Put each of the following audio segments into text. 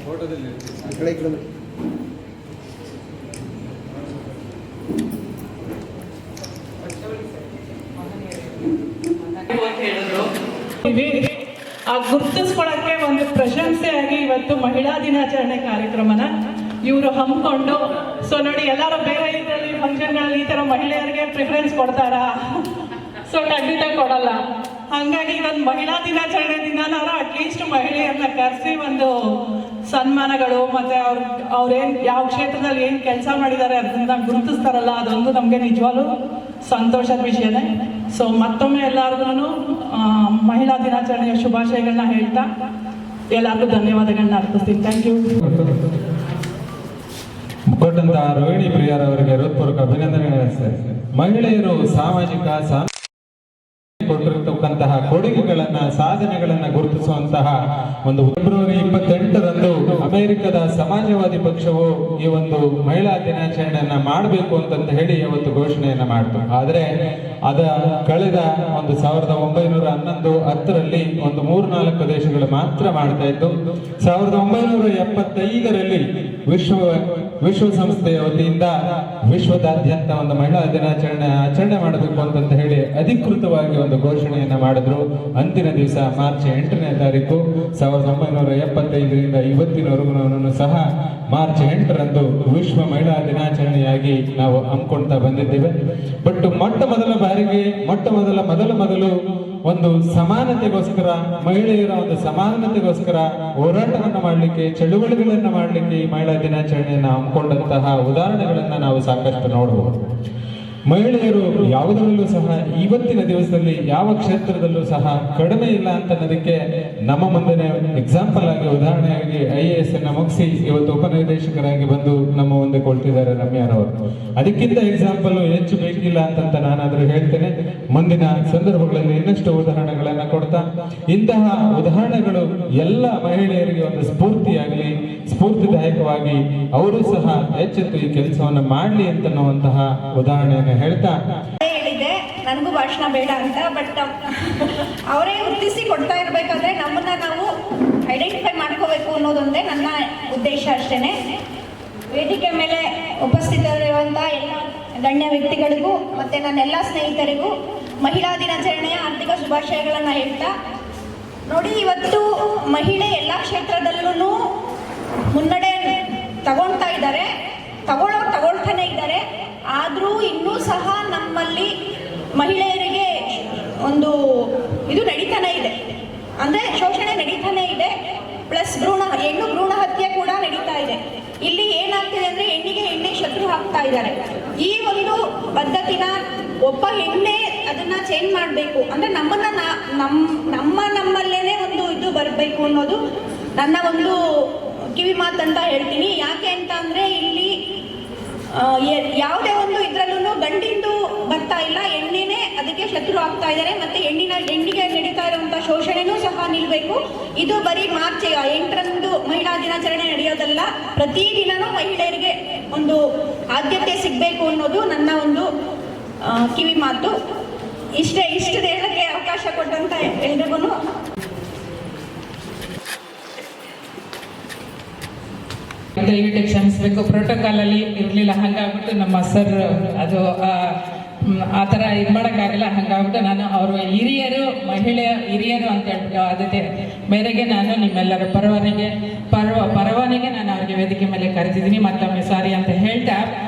ಫೋಟೋದಲ್ಲಿ ಗುರುತಿಸ್ಕೊಳ್ಳೋಕ್ಕೆ ಒಂದು ಪ್ರಶಂಸೆಯಾಗಿ ಇವತ್ತು ಮಹಿಳಾ ದಿನಾಚರಣೆ ಕಾರ್ಯಕ್ರಮನ ಇವರು ಹಮ್ಮಿಕೊಂಡು, ಸೊ ನೋಡಿ ಎಲ್ಲರೂ ಬೇರೆ ಇದರಲ್ಲಿ ಫಂಕ್ಷನ್ಗಳಲ್ಲಿ ಈ ಥರ ಮಹಿಳೆಯರಿಗೆ ಪ್ರಿಫರೆನ್ಸ್ ಕೊಡ್ತಾರಾ? ಸೊ ಖಂಡಿತ ಕೊಡಲ್ಲ. ಹಾಗಾಗಿ ಇದೊಂದು ಮಹಿಳಾ ದಿನಾಚರಣೆ ದಿನಾನಾರು ಅಟ್ಲೀಸ್ಟ್ ಮಹಿಳೆಯರನ್ನ ಕರೆಸಿ ಒಂದು ಸನ್ಮಾನಗಳು ಮತ್ತು ಅವ್ರೇನು ಯಾವ ಕ್ಷೇತ್ರದಲ್ಲಿ ಏನು ಕೆಲಸ ಮಾಡಿದ್ದಾರೆ ಅದನ್ನ ಗುರುತಿಸ್ತಾರಲ್ಲ, ಅದೊಂದು ನಮಗೆ ನಿಜವಾಗ್ಲೂ ಸಂತೋಷದ ವಿಷಯನೇ. ಸೊ ಮತ್ತೊಮ್ಮೆ ಎಲ್ಲರಿಗೂ ಮಹಿಳಾ ದಿನಾಚರಣೆಯ ಶುಭಾಶಯಗಳನ್ನ ಹೇಳ್ತಾ ಎಲ್ಲರಿಗೂ ಧನ್ಯವಾದಗಳನ್ನ ಅರ್ಪಿಸ್ತೀನಿ. Thank you. ಕೊಟ್ಟಂತಹ ರೋಹಿಣಿ ಪ್ರಿಯಾರವರಿಗೆ ಹೃತ್ಪೂರ್ವಕ ಅಭಿನಂದನೆಗಳು. ಮಹಿಳೆಯರು ಸಾಮಾಜಿಕ ಕೊಟ್ಟಿರತಕ್ಕಂತಹ ಕೊಡುಗೆಗಳನ್ನ, ಸಾಧನೆಗಳನ್ನ ಗುರುತಿಸುವಂತಹ ಒಂದು ಫೆಬ್ರವರಿ 28ರಂದು ಅಮೆರಿಕದ ಸಮಾಜವಾದಿ ಪಕ್ಷವು ಈ ಒಂದು ಮಹಿಳಾ ದಿನಾಚರಣೆಯನ್ನ ಮಾಡಬೇಕು ಅಂತ ಹೇಳಿ ಅವತ್ತು ಘೋಷಣೆಯನ್ನ ಮಾಡಿತು. ಆದರೆ ಅದ ಕಳೆದ ಒಂದು 1911 10ರಲ್ಲಿ ಒಂದು 3-4 ದೇಶಗಳು ಮಾತ್ರ ಮಾಡ್ತಾ ಇತ್ತು. 1975ರಲ್ಲಿ ವಿಶ್ವಸಂಸ್ಥೆಯ ವತಿಯಿಂದ ವಿಶ್ವದಾದ್ಯಂತ ಒಂದು ಮಹಿಳಾ ದಿನಾಚರಣೆ ಆಚರಣೆ ಮಾಡಬೇಕು ಅಂತ ಹೇಳಿ ಅಧಿಕೃತವಾಗಿ ಒಂದು ಘೋಷಣೆಯನ್ನ ಮಾಡಿದ್ರು. ಅಂತಿಮ ದಿವಸ ಮಾರ್ಚ್ 8ನೇ ತಾರೀಕು 1975ರಿಂದ ಇವತ್ತಿನವರೆಗೂ ಸಹ ಮಾರ್ಚ್ 8ರಂದು ವಿಶ್ವ ಮಹಿಳಾ ದಿನಾಚರಣೆಯಾಗಿ ನಾವು ಹಮ್ಮಿಕೊಳ್ತಾ ಬಂದಿದ್ದೇವೆ. ಬಟ್ ಮೊದಲು ಒಂದು ಸಮಾನತೆಗೋಸ್ಕರ, ಮಹಿಳೆಯರ ಒಂದು ಸಮಾನತೆಗೋಸ್ಕರ ಹೋರಾಟವನ್ನು ಮಾಡಲಿಕ್ಕೆ, ಚಳುವಳಿಗಳನ್ನು ಮಾಡಲಿಕ್ಕೆ ಈ ಮಹಿಳಾ ದಿನಾಚರಣೆಯನ್ನು ಹಮ್ಮಿಕೊಂಡಂತಹ ಉದಾಹರಣೆಗಳನ್ನ ನಾವು ಸಾಕಷ್ಟು ನೋಡಬಹುದು. ಮಹಿಳೆಯರು ಯಾವುದರಲ್ಲೂ ಸಹ ಇವತ್ತಿನ ದಿವಸದಲ್ಲಿ ಯಾವ ಕ್ಷೇತ್ರದಲ್ಲೂ ಸಹ ಕಡಿಮೆ ಇಲ್ಲ ಅಂತ ಅನ್ನೋದಕ್ಕೆ ನಮ್ಮ ಮುಂದೆ ಎಕ್ಸಾಂಪಲ್ ಆಗಿ, ಉದಾಹರಣೆಯಾಗಿ IAS ಅನ್ನ ಮುಗಿಸಿ ಇವತ್ತು ಉಪನಿರ್ದೇಶಕರಾಗಿ ಬಂದು ನಮ್ಮ ಮುಂದೆ ಕೊಡ್ತಿದ್ದಾರೆ ರಮ್ಯಾರವರು. ಅದಕ್ಕಿಂತ ಎಕ್ಸಾಂಪಲ್ ಹೆಚ್ಚು ಬೇಕಿಲ್ಲ ಅಂತ ನಾನಾದ್ರೂ ಹೇಳ್ತೇನೆ. ಮುಂದಿನ ಸಂದರ್ಭಗಳಲ್ಲಿ ಇನ್ನಷ್ಟು ಉದಾಹರಣೆಗಳನ್ನ ಕೊಡ್ತಾ, ಇಂತಹ ಉದಾಹರಣೆಗಳು ಎಲ್ಲ ಮಹಿಳೆಯರಿಗೆ ಒಂದು ಸ್ಫೂರ್ತಿಯಾಗಲಿ, ಸ್ಫೂರ್ತಿದಾಯಕವಾಗಿ ಅವರು ಸಹ ಎಚ್ಚೆತ್ತು ಈ ಕೆಲಸವನ್ನು ಮಾಡಲಿ ಅಂತನ್ನುವಂತಹ ಉದಾಹರಣೆಯನ್ನು ಹೇಳ್ತಾ ಹೇಳಿದೆ. ನನಗೂ ಭಾಷಣ ಬೇಡ ಅಂತ, ಬಟ್ ಅವರೇ ಗುರುತಿಸಿ ಕೊಡ್ತಾ ಇರಬೇಕಾದ್ರೆ ನಮ್ಮನ್ನ ನಾವು ಐಡೆಂಟಿಫೈ ಮಾಡ್ಕೋಬೇಕು ಅನ್ನೋದೊಂದೇ ನನ್ನ ಉದ್ದೇಶ ಅಷ್ಟೇನೆ. ವೇದಿಕೆ ಮೇಲೆ ಉಪಸ್ಥಿತರಿರುವಂಥ ಎಲ್ಲ ಗಣ್ಯ ವ್ಯಕ್ತಿಗಳಿಗೂ ಮತ್ತು ನನ್ನೆಲ್ಲ ಸ್ನೇಹಿತರಿಗೂ ಮಹಿಳಾ ದಿನಾಚರಣೆಯ ಆರ್ಥಿಕ ಶುಭಾಶಯಗಳನ್ನು ಹೇಳ್ತಾ, ನೋಡಿ ಇವತ್ತು ಮಹಿಳೆ ಎಲ್ಲ ಕ್ಷೇತ್ರದಲ್ಲೂ ಮುನ್ನಡೆ ತಗೊಳ್ತಾ ಇದ್ದಾರೆ, ತಗೊಳ್ತಾನೆ ಇದ್ದಾರೆ. ಆದರೂ ಇನ್ನೂ ಸಹ ನಮ್ಮಲ್ಲಿ ಮಹಿಳೆಯರಿಗೆ ಒಂದು ಇದು ನಡೀತಾನೆ ಇದೆ, ಅಂದರೆ ಶೋಷಣೆ ನಡೀತಾನೆ ಇದೆ. ಪ್ಲಸ್ ಹೆಣ್ಣು ಭ್ರೂಣ ಹತ್ಯೆ ಕೂಡ ನಡೀತಾ ಇದೆ. ಇಲ್ಲಿ ಏನಾಗ್ತಿದೆ ಅಂದರೆ ಹೆಣ್ಣಿಗೆ ಹೆಣ್ಣೆ ಶತ್ರು ಹಾಕ್ತಾ ಇದ್ದಾರೆ. ಈ ಒಂದು ಪದ್ಧತಿನ ಒಬ್ಬ ಹೆಣ್ಣೆ ಅದನ್ನ ಚೇಂಜ್ ಮಾಡಬೇಕು, ಅಂದರೆ ನಮ್ಮಲ್ಲೇನೆ ಒಂದು ಇದು ಬರಬೇಕು ಅನ್ನೋದು ನನ್ನ ಒಂದು ಕಿವಿ ಮಾತಂತ ಹೇಳ್ತೀನಿ. ಯಾಕೆ ಅಂತ ಅಂದರೆ ಇಲ್ಲಿ ಯಾವುದೇ ಒಂದು ಇದರಲ್ಲೂ ಗಂಡಿಂದು ಬರ್ತಾ ಇಲ್ಲ, ಹೆಣ್ಣಿನೇ ಅದಕ್ಕೆ ಶತ್ರು ಆಗ್ತಾ ಇದ್ದಾರೆ. ಮತ್ತು ಹೆಣ್ಣಿಗೆ ನಡೀತಾ ಇರುವಂಥ ಶೋಷಣೆನೂ ಸಹ ನಿಲ್ಲಬೇಕು. ಇದು ಬರೀ ಮಾರ್ಚ್ 8ರಂದು ಮಹಿಳಾ ದಿನಾಚರಣೆ ನಡೆಯೋದಲ್ಲ, ಪ್ರತಿದಿನವೂ ಮಹಿಳೆಯರಿಗೆ ಒಂದು ಆದ್ಯತೆ ಸಿಗಬೇಕು ಅನ್ನೋದು ನನ್ನ ಒಂದು ಕಿವಿ ಮಾತು. ಇಷ್ಟು ಹೇಳಕ್ಕೆ ಅವಕಾಶ ಕೊಟ್ಟಂತ ಎಲ್ರಿಗೂ ದಯವಿಟ್ಟು ಕ್ಷಮಿಸಬೇಕು, ಪ್ರೋಟೋಕಾಲಲ್ಲಿ ಇರಲಿಲ್ಲ. ಹಾಗಾಗ್ಬಿಟ್ಟು ನಮ್ಮ ಸರ್ ಅದು ಆ ಥರ ಇದು ಮಾಡೋಕ್ಕಾಗಲ್ಲ. ಹಾಗಾಗ್ಬಿಟ್ಟು ನಾನು ಅವರು ಹಿರಿಯರು ಅಂತ ಹೇಳ್ಬಿಟ್ಟು ಆದ್ಯತೆ ಮೇರೆಗೆ ನಾನು ನಿಮ್ಮೆಲ್ಲರ ಪರವಾನಿಗೆ ನಾನು ಅವ್ರಿಗೆ ವೇದಿಕೆ ಮೇಲೆ ಕರೆದಿದ್ದೀನಿ. ಮತ್ತೊಮ್ಮೆ ಸಾರಿ ಅಂತ ಹೇಳ್ತಾ,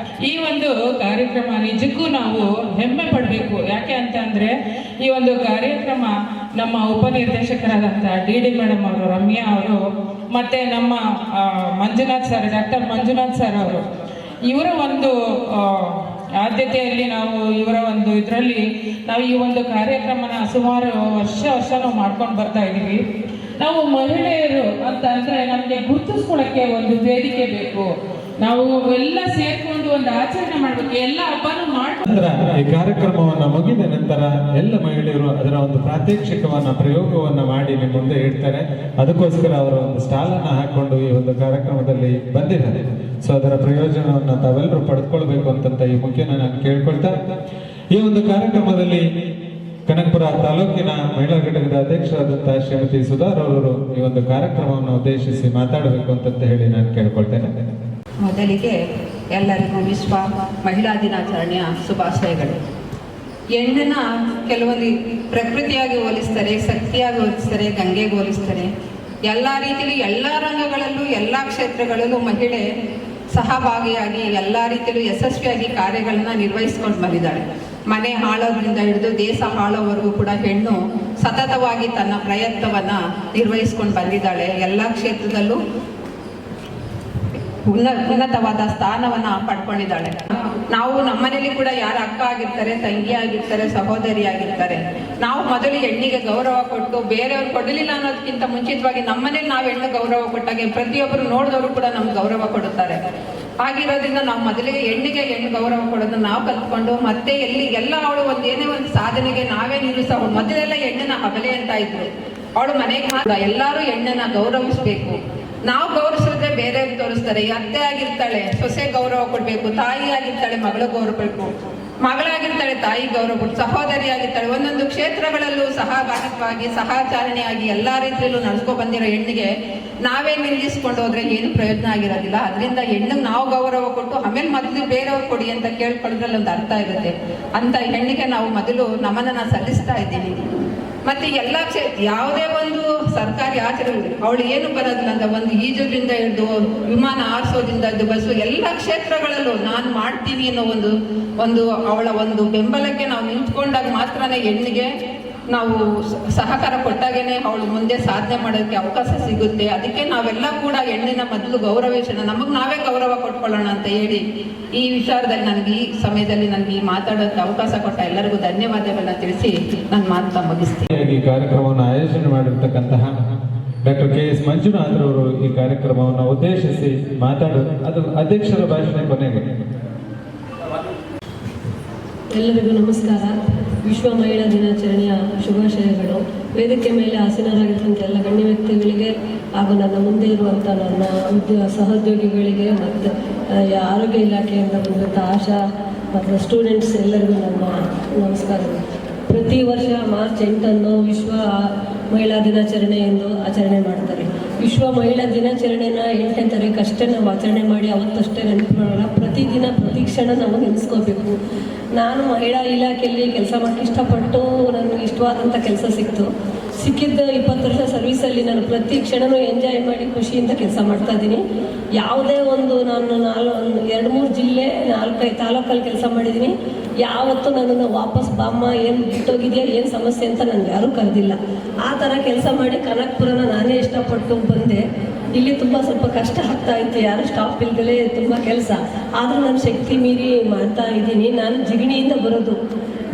ಈ ಒಂದು ಕಾರ್ಯಕ್ರಮ ನಿಜಕ್ಕೂ ನಾವು ಹೆಮ್ಮೆ ಪಡಬೇಕು. ಯಾಕೆ ಅಂತ ಅಂದರೆ ಈ ಒಂದು ಕಾರ್ಯಕ್ರಮ ನಮ್ಮ ಉಪನಿರ್ದೇಶಕರಾದಂಥ DD ಮೇಡಮ್ ಅವರು, ರಮ್ಯಾ ಅವರು, ಮತ್ತು ನಮ್ಮ ಡಾಕ್ಟರ್ ಮಂಜುನಾಥ್ ಸರ್ ಅವರು, ಇವರ ಒಂದು ಆದ್ಯತೆಯಲ್ಲಿ ನಾವು ಇವರ ಒಂದು ಇದರಲ್ಲಿ ನಾವು ಈ ಒಂದು ಕಾರ್ಯಕ್ರಮನ ಸುಮಾರು ವರ್ಷ ನಾವು ಮಾಡ್ಕೊಂಡು ಬರ್ತಾ ಇದ್ದೀವಿ. ನಾವು ಮಹಿಳೆಯರು ಅಂತ ಅಂದರೆ ನಮಗೆ ಗುರುತಿಸ್ಕೊಳ್ಳೋಕ್ಕೆ ಒಂದು ವೇದಿಕೆ ಬೇಕು, ನಾವು ಎಲ್ಲ ಸೇರ್ಕೊಂಡು ಒಂದು ಆಚರಣೆ ಮಾಡ್ಬೇಕು, ಎಲ್ಲ ಹಬ್ಬನೂ ಮಾಡ್ಬೇಕು. ನಂತರ ಈ ಕಾರ್ಯಕ್ರಮವನ್ನ ಮುಗಿದ ನಂತರ ಎಲ್ಲ ಮಹಿಳೆಯರು ಅದರ ಒಂದು ಪ್ರಾತ್ಯಕ್ಷಿಕವನ್ನ ಪ್ರಯೋಗವನ್ನ ಮಾಡಿ ನಿಮ್ಮ ಮುಂದೆ ಇಡ್ತಾರೆ. ಅದಕ್ಕೋಸ್ಕರ ಅವರು ಒಂದು ಸ್ಟಾಲ್ ಅನ್ನ ಹಾಕೊಂಡು ಈ ಒಂದು ಕಾರ್ಯಕ್ರಮದಲ್ಲಿ ಬಂದಿದ್ದಾರೆ. ಸೊ ಅದರ ಪ್ರಯೋಜನವನ್ನ ತಾವೆಲ್ಲರೂ ಪಡೆದುಕೊಳ್ಬೇಕು ಅಂತಂತ ಈ ಮುಖ್ಯನ ನಾನು ಕೇಳ್ಕೊಳ್ತಾ, ಈ ಒಂದು ಕಾರ್ಯಕ್ರಮದಲ್ಲಿ ಕನಕಪುರ ತಾಲೂಕಿನ ಮಹಿಳಾ ಘಟಕದ ಅಧ್ಯಕ್ಷರಾದಂತಹ ಶ್ರೀಮತಿ ಸುಧಾರ್ ಅವರು ಈ ಒಂದು ಕಾರ್ಯಕ್ರಮವನ್ನು ಉದ್ದೇಶಿಸಿ ಮಾತಾಡಬೇಕು ಅಂತ ಹೇಳಿ ನಾನು ಕೇಳ್ಕೊಳ್ತೇನೆ. ಮೊದಲಿಗೆ ಎಲ್ಲರಿಗೂ ವಿಶ್ವ ಮಹಿಳಾ ದಿನಾಚರಣೆಯ ಶುಭಾಶಯಗಳು. ಹೆಣ್ಣನ್ನ ಕೆಲವೊಂದು ಪ್ರಕೃತಿಯಾಗಿ ಹೋಲಿಸ್ತಾರೆ, ಶಕ್ತಿಯಾಗಿ ಹೋಲಿಸ್ತಾರೆ, ಗಂಗೆಗೆ ಹೋಲಿಸ್ತಾರೆ. ಎಲ್ಲ ರೀತಿಯಲ್ಲಿ ಎಲ್ಲ ರಂಗಗಳಲ್ಲೂ ಎಲ್ಲ ಕ್ಷೇತ್ರಗಳಲ್ಲೂ ಮಹಿಳೆ ಸಹಭಾಗಿಯಾಗಿ ಎಲ್ಲ ರೀತಿಯಲ್ಲೂ ಯಶಸ್ವಿಯಾಗಿ ಕಾರ್ಯಗಳನ್ನ ನಿರ್ವಹಿಸ್ಕೊಂಡು ಬಂದಿದ್ದಾಳೆ. ಮನೆ ಹಾಳೋದ್ರಿಂದ ಹಿಡಿದು ದೇಶ ಹಾಳೋವರೆಗೂ ಕೂಡ ಹೆಣ್ಣು ಸತತವಾಗಿ ತನ್ನ ಪ್ರಯತ್ನವನ್ನ ನಿರ್ವಹಿಸ್ಕೊಂಡು ಬಂದಿದ್ದಾಳೆ. ಎಲ್ಲ ಕ್ಷೇತ್ರದಲ್ಲೂ ಉನ್ನತವಾದ ಸ್ಥಾನವನ್ನ ಪಡ್ಕೊಂಡಿದ್ದಾಳೆ. ನಾವು ನಮ್ಮನೇಲಿ ಕೂಡ ಯಾರ ಅಕ್ಕ ಆಗಿರ್ತಾರೆ, ತಂಗಿ ಆಗಿರ್ತಾರೆ, ಸಹೋದರಿ ಆಗಿರ್ತಾರೆ, ನಾವು ಮೊದಲು ಹೆಣ್ಣಿಗೆ ಗೌರವ ಕೊಟ್ಟು ಬೇರೆಯವ್ರು ಕೊಡಲಿಲ್ಲ ಅನ್ನೋದಕ್ಕಿಂತ ಮುಂಚಿತವಾಗಿ ನಮ್ಮನೇಲಿ ನಾವು ಹೆಣ್ಣು ಗೌರವ ಕೊಟ್ಟಾಗೆ ಪ್ರತಿಯೊಬ್ಬರು ನೋಡಿದವರು ಕೂಡ ನಮ್ಗೆ ಗೌರವ ಕೊಡುತ್ತಾರೆ. ಆಗಿರೋದ್ರಿಂದ ನಾವು ಮೊದಲಿಗೆ ಹೆಣ್ಣಿಗೆ ಹೆಣ್ಣು ಗೌರವ ಕೊಡೋದನ್ನ ನಾವು ಕಲ್ತ್ಕೊಂಡು ಮತ್ತೆ ಎಲ್ಲ ಅವಳು ಏನೇ ಒಂದು ಸಾಧನೆಗೆ ನಾವೇ ನಿಲ್ಲಿಸೋಳು. ಮೊದಲೆಲ್ಲ ಹೆಣ್ಣನ್ನ ಹಬಲೆ ಅಂತ ಇದ್ರು, ಅವಳು ಮನೆಗೆ ಎಲ್ಲರೂ ಹೆಣ್ಣನ್ನ ಗೌರವಿಸ್ಬೇಕು. ನಾವು ಗೌರವಿಸಿದ್ರೆ ಬೇರೆಯವ್ರು ತೋರಿಸ್ತಾರೆ. ಅತ್ತೆ ಆಗಿರ್ತಾಳೆ ಸೊಸೆ ಗೌರವ ಕೊಡ್ಬೇಕು, ತಾಯಿ ಆಗಿರ್ತಾಳೆ ಮಗಳು ಗೌರವ ಕೊಡ್ಬೇಕು, ಮಗಳಾಗಿರ್ತಾಳೆ ತಾಯಿ ಗೌರವ ಕೊಟ್ಟು, ಸಹೋದರಿ ಆಗಿರ್ತಾಳೆ. ಒಂದೊಂದು ಕ್ಷೇತ್ರಗಳಲ್ಲೂ ಸಹಭಾಗಿತ್ವವಾಗಿ ಸಹಚಾರಣೆಯಾಗಿ ಎಲ್ಲಾ ರೀತಿಯಲ್ಲೂ ನಡ್ಸ್ಕೊ ಬಂದಿರೋ ಹೆಣ್ಣಿಗೆ ನಾವೇ ನಿಲ್ಲಿಸ್ಕೊಂಡು ಹೋದ್ರೆ ಏನು ಪ್ರಯೋಜನ ಆಗಿರೋದಿಲ್ಲ. ಅದರಿಂದ ಹೆಣ್ಣಿಗೆ ನಾವು ಗೌರವ ಕೊಟ್ಟು ಆಮೇಲೆ ಮೊದಲು ಬೇರೆಯವ್ರು ಕೊಡಿ ಅಂತ ಕೇಳ್ಕೊಳ್ಳೋದ್ರಲ್ಲಿ ಒಂದು ಅರ್ಥ ಇರುತ್ತೆ. ಅಂತ ಹೆಣ್ಣಿಗೆ ನಾವು ಮೊದಲು ನಮನನ್ನ ಸಲ್ಲಿಸ್ತಾ ಇದ್ದೀವಿ. ಮತ್ತೆ ಎಲ್ಲ ಯಾವುದೇ ಒಂದು ಸರ್ಕಾರಿ ಆಚರಣೆ ಅವಳು ಏನು ಬರೋದಿಲ್ಲ ಅಂತ ಒಂದು ಈಜೋದ್ರಿಂದ ಹಿಡಿದು ವಿಮಾನ ಹಾರಿಸೋದ್ರಿಂದ ಹಿಡಿದು ಬಸ್ಸು ಎಲ್ಲ ಕ್ಷೇತ್ರಗಳಲ್ಲೂ ನಾನು ಮಾಡ್ತೀನಿ ಅನ್ನೋ ಒಂದು ಅವಳ ಒಂದು ಬೆಂಬಲಕ್ಕೆ ನಾವು ನಿಂತ್ಕೊಂಡಾಗ ಮಾತ್ರನೇ ಹೆಣ್ಣಿಗೆ ನಾವು ಸಹಕಾರ ಕೊಟ್ಟಾಗೇನೆ ಅವಳು ಮುಂದೆ ಸಾಧನೆ ಮಾಡೋದಕ್ಕೆ ಅವಕಾಶ ಸಿಗುತ್ತೆ. ಅದಕ್ಕೆ ನಾವೆಲ್ಲ ಕೂಡ ಹೆಣ್ಣಿನ ಮೊದಲು ಗೌರವಿಸೋಣ, ನಮಗೆ ನಾವೇ ಗೌರವ ಕೊಟ್ಕೊಳ್ಳೋಣ ಅಂತ ಹೇಳಿ ಈ ವಿಚಾರದಲ್ಲಿ ನನಗೆ ಈ ಸಮಯದಲ್ಲಿ ನನಗೆ ಈ ಮಾತಾಡೋಕ್ಕೆ ಅವಕಾಶ ಕೊಟ್ಟ ಎಲ್ಲರಿಗೂ ಧನ್ಯವಾದಗಳನ್ನ ತಿಳಿಸಿ ನನ್ನ ಮಾತನ್ನ ಮುಗಿಸ್ತೀನಿ. ಈ ಕಾರ್ಯಕ್ರಮವನ್ನು ಆಯೋಜನೆ ಮಾಡಿರ್ತಕ್ಕಂತಹ ಡಾಕ್ಟರ್ KS ಮಂಜುನಾಥ್ ಅವರು ಈ ಕಾರ್ಯಕ್ರಮವನ್ನು ಉದ್ದೇಶಿಸಿ ಮಾತಾಡೋದು, ಅದು ಅಧ್ಯಕ್ಷರ ಭಾಷಣ ಕೊನೆಗೆ. ಎಲ್ಲರಿಗೂ ನಮಸ್ಕಾರ. ವಿಶ್ವ ಮಹಿಳಾ ದಿನಾಚರಣೆಯ ಶುಭಾಶಯಗಳು. ವೇದಿಕೆ ಮೇಲೆ ಆಸೀನರಾಗಿರ್ತಕ್ಕಂಥ ಎಲ್ಲ ಗಣ್ಯ ವ್ಯಕ್ತಿಗಳಿಗೆ ಹಾಗೂ ನನ್ನ ಮುಂದೆ ಇರುವಂಥ ನನ್ನ ಸಹೋದ್ಯೋಗಿಗಳಿಗೆ ಮತ್ತು ಆರೋಗ್ಯ ಇಲಾಖೆಯಿಂದ ಬಂದಂಥ ಆಶಾ ಮತ್ತು ಸ್ಟೂಡೆಂಟ್ಸ್ ಎಲ್ಲರಿಗೂ ನನ್ನ ನಮಸ್ಕಾರಗಳು. ಪ್ರತಿ ವರ್ಷ ಮಾರ್ಚ್ 8 ವಿಶ್ವ ಮಹಿಳಾ ದಿನಾಚರಣೆ ಎಂದು ಆಚರಣೆ ಮಾಡ್ತಾರೆ. ವಿಶ್ವ ಮಹಿಳಾ ದಿನಾಚರಣೆನ 8ನೇ ತಾರೀಕು ಅಷ್ಟೇ ನಾವು ಆಚರಣೆ ಮಾಡಿ ಅವತ್ತಷ್ಟೇ ನೆನಪು ಮಾಡೋಣ. ಪ್ರತಿದಿನ ಪ್ರತಿ ಕ್ಷಣ ನಾವು ನೆನೆಸ್ಕೋಬೇಕು. ನಾನು ಮಹಿಳಾ ಇಲಾಖೆಯಲ್ಲಿ ಕೆಲಸ ಮಾಡೋಕ್ಕೆ ಇಷ್ಟಪಟ್ಟು ನನಗೆ ಇಷ್ಟವಾದಂಥ ಕೆಲಸ ಸಿಕ್ಕಿದ್ದ 20 ವರ್ಷ ಸರ್ವೀಸಲ್ಲಿ ನಾನು ಪ್ರತಿ ಕ್ಷಣನೂ ಎಂಜಾಯ್ ಮಾಡಿ ಖುಷಿಯಿಂದ ಕೆಲಸ ಮಾಡ್ತಾಯಿದ್ದೀನಿ. ಯಾವುದೇ ಒಂದು ನಾನು 2-3 ಜಿಲ್ಲೆ 4-5 ತಾಲೂಕಲ್ಲಿ ಕೆಲಸ ಮಾಡಿದ್ದೀನಿ. ಯಾವತ್ತೂ ನನ್ನನ್ನು ವಾಪಸ್ ಬಾಮ್ಮ ಏನು ಬಿಟ್ಟೋಗಿದೆಯಾ ಏನು ಸಮಸ್ಯೆ ಅಂತ ನನಗೆ ಯಾರೂ ಕರೆದಿಲ್ಲ. ಆ ಥರ ಕೆಲಸ ಮಾಡಿ ಕನಕಪುರನ ನಾನೇ ಇಷ್ಟಪಟ್ಟು ಬಂದೆ. ಇಲ್ಲಿ ಸ್ವಲ್ಪ ಕಷ್ಟ ಆಗ್ತಾ ಇತ್ತು, ಯಾರು ಸ್ಟಾಫ್ ಇಲ್ದಲೇ ತುಂಬ ಕೆಲಸ. ಆದರೂ ನಾನು ಶಕ್ತಿ ಮೀರಿ ಮಾಡ್ತಾ ಇದ್ದೀನಿ. ನಾನು ಜಿಗಣಿಯಿಂದ ಬರೋದು.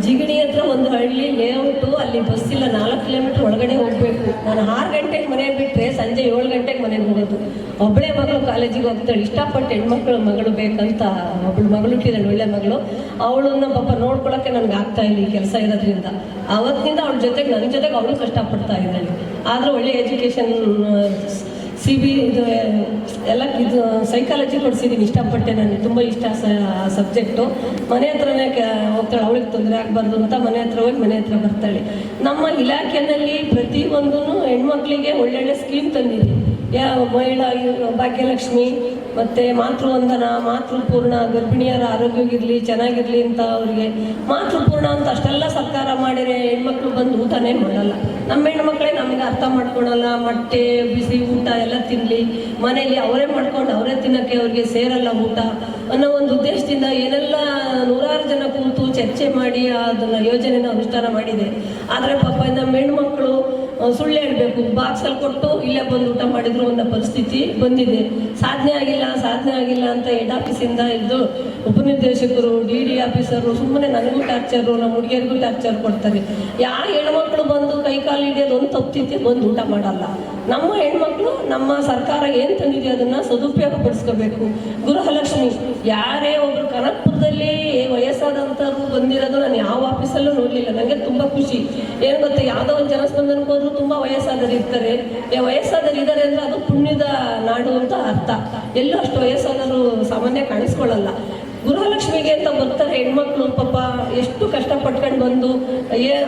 ಜಿಗಣಿ ಹತ್ರ ಒಂದು ಹಳ್ಳಿ ಲೇಔಟು, ಅಲ್ಲಿ ಬಸ್ ಇಲ್ಲ, 4 ಕಿಲೋಮೀಟ್ರ್ ಒಳಗಡೆ ಹೋಗಬೇಕು. ನಾನು 6 ಗಂಟೆಗೆ ಮನೆಗೆ ಬಿಟ್ಟರೆ ಸಂಜೆ 7 ಗಂಟೆಗೆ ಮನೆಗೆ ಹೋಗೋದು. ಒಬ್ಬಳೇ ಮಗಳು ಕಾಲೇಜಿಗೆ ಹೋಗ್ತಾಳೆ. ಇಷ್ಟಪಟ್ಟು ಹೆಣ್ಮಕ್ಳು ಮಗಳು ಬೇಕಂತ ಒಬ್ಬಳು ಮಗಳು ಹುಟ್ಟಿದಾಳೆ, ಒಳ್ಳೆ ಮಗಳು. ಅವಳನ್ನ ಪಾಪ ನೋಡ್ಕೊಳ್ಳೋಕ್ಕೆ ನನಗೆ ಆಗ್ತಾ ಇಲ್ಲ ಈ ಕೆಲಸ ಇರೋದ್ರಿಂದ. ಅವತ್ತಿನಿಂದ ಅವಳ ಜೊತೆಗೆ ನನ್ನ ಜೊತೆಗೆ ಅವಳು ಕಷ್ಟಪಡ್ತಾ ಇದ್ದಾಳೆ. ಆದರೆ ಒಳ್ಳೆ ಎಜುಕೇಷನ್ CB ಇದು ಎಲ್ಲ ಇದು ಸೈಕಾಲಜಿ ಕೊಡಿಸಿದ್ದೀನಿ. ಇಷ್ಟಪಟ್ಟೆ, ನನಗೆ ತುಂಬ ಇಷ್ಟ ಸಬ್ಜೆಕ್ಟು. ಮನೆ ಹತ್ರನೇ ಹೋಗ್ತಾಳೆ, ಅವಳಿಗೆ ತೊಂದರೆ ಆಗಬಾರ್ದು ಅಂತ ಮನೆ ಹತ್ರ ಹೋಗಿ ಮನೆ ಹತ್ರ ಬರ್ತಾಳೆ. ನಮ್ಮ ಇಲಾಖೆಯಲ್ಲಿ ಪ್ರತಿಯೊಂದೂ ಹೆಣ್ಮಕ್ಳಿಗೆ ಒಳ್ಳೊಳ್ಳೆ ಸ್ಕೀಮ್ ತಂದಿದೆ. ಮಹಿಳಾ ಭಾಗ್ಯಲಕ್ಷ್ಮಿ ಮತ್ತು ಮಾತೃವಂದನ, ಮಾತೃಪೂರ್ಣ, ಗರ್ಭಿಣಿಯರ ಆರೋಗ್ಯವಾಗಿರಲಿ ಚೆನ್ನಾಗಿರಲಿ ಅಂತ ಅವರಿಗೆ ಮಾತೃಪೂರ್ಣ ಅಂತ ಅಷ್ಟೆಲ್ಲ ಸರ್ಕಾರ ಮಾಡಿದರೆ ಹೆಣ್ಮಕ್ಳು ಬಂದು ಊಟನೇ ಮಾಡಲ್ಲ. ನಮ್ಮ ಹೆಣ್ಮಕ್ಳೇ ನಮಗೆ ಅರ್ಥ ಮಾಡ್ಕೊಳಲ್ಲ. ಮೊಟ್ಟೆ ಬಿಸಿ ಊಟ ಎಲ್ಲ ತಿನ್ನಲಿ, ಮನೇಲಿ ಅವರೇ ಮಾಡ್ಕೊಂಡು ಅವರೇ ತಿನ್ನೋಕ್ಕೆ ಅವ್ರಿಗೆ ಸೇರಲ್ಲ ಊಟ ಅನ್ನೋ ಒಂದು ಉದ್ದೇಶದಿಂದ ಏನೆಲ್ಲ 100 ಜನ ಕೂತು ಚರ್ಚೆ ಮಾಡಿ ಅದನ್ನು ಯೋಜನೆನ ಅನುಷ್ಠಾನ ಮಾಡಿದೆ. ಆದರೆ ಪಾಪ ನಮ್ಮ ಹೆಣ್ಮಕ್ಳು ಸುಳ್ಳು ಹೇಳಬೇಕು, ಬಾಕ್ಸಲ್ಲಿ ಕೊಟ್ಟು ಇಲ್ಲೇ ಬಂದು ಊಟ ಮಾಡಿದ್ರು ಅನ್ನೋ ಪರಿಸ್ಥಿತಿ ಬಂದಿದೆ. ಸಾಧನೆ ಆಗಿಲ್ಲ ಅಂತ ಹೆಡ್ ಆಫೀಸಿಂದ ಇದ್ದು ಉಪನಿರ್ದೇಶಕರು, DD ಆಫೀಸರು ಸುಮ್ಮನೆ ನನಗೂ ಟಾರ್ಚರು, ನಮ್ಮ ಹುಡುಗಿಯರಿಗೂ ಟಾರ್ಚರ್ ಕೊಡ್ತಾರೆ. ಯಾವ ಹೆಣ್ಮಕ್ಳು ಬಂದು ಕೈಕಾಲು ಹಿಡಿಯೋದು ಒಂದು ತಪ್ಪಿತ್ತೆ, ಬಂದು ಊಟ ಮಾಡಲ್ಲ. ನಮ್ಮ ಹೆಣ್ಮಕ್ಳು ನಮ್ಮ ಸರ್ಕಾರ ಏನು ತಂದಿದೆ ಅದನ್ನು ಸದುಪಯೋಗ ಪಡಿಸ್ಕೋಬೇಕು. ಗೃಹಲಕ್ಷ್ಮಿ ಯಾರೇ ಒಬ್ರು ಕನಕಪುರದಲ್ಲಿ ವಯಸ್ಸಾದಂಥವ್ರು ಬಂದಿರೋದು ನಾನು ಯಾವ ಆಫೀಸಲ್ಲೂ ನೋಡಲಿಲ್ಲ. ನನಗೆ ತುಂಬ ಖುಷಿ. ಏನು ಗೊತ್ತಾ, ಯಾವುದೋ ಒಂದು ಜನಸ್ಪಂದನಕ್ಕೆ ಹೋದ್ರು ತುಂಬ ವಯಸ್ಸಾದವರು ಇರ್ತಾರೆ. ವಯಸ್ಸಾದವರು ಇದ್ದಾರೆ ಅಂದರೆ ಅದು ಪುಣ್ಯದ ನಾಡು ಅಂತ ಅರ್ಥ. ಎಲ್ಲೂ ಅಷ್ಟು ವಯಸ್ಸಾದವರು ಸಾಮಾನ್ಯ ಕಾಣಿಸ್ಕೊಳ್ಳಲ್ಲ. ಗೃಹಲಕ್ಷ್ಮಿಗೆ ಅಂತ ಬರ್ತಾರೆ ಹೆಣ್ಮಕ್ಳು, ಪಾಪ ಎಷ್ಟು ಕಷ್ಟಪಟ್ಕೊಂಡು ಬಂದು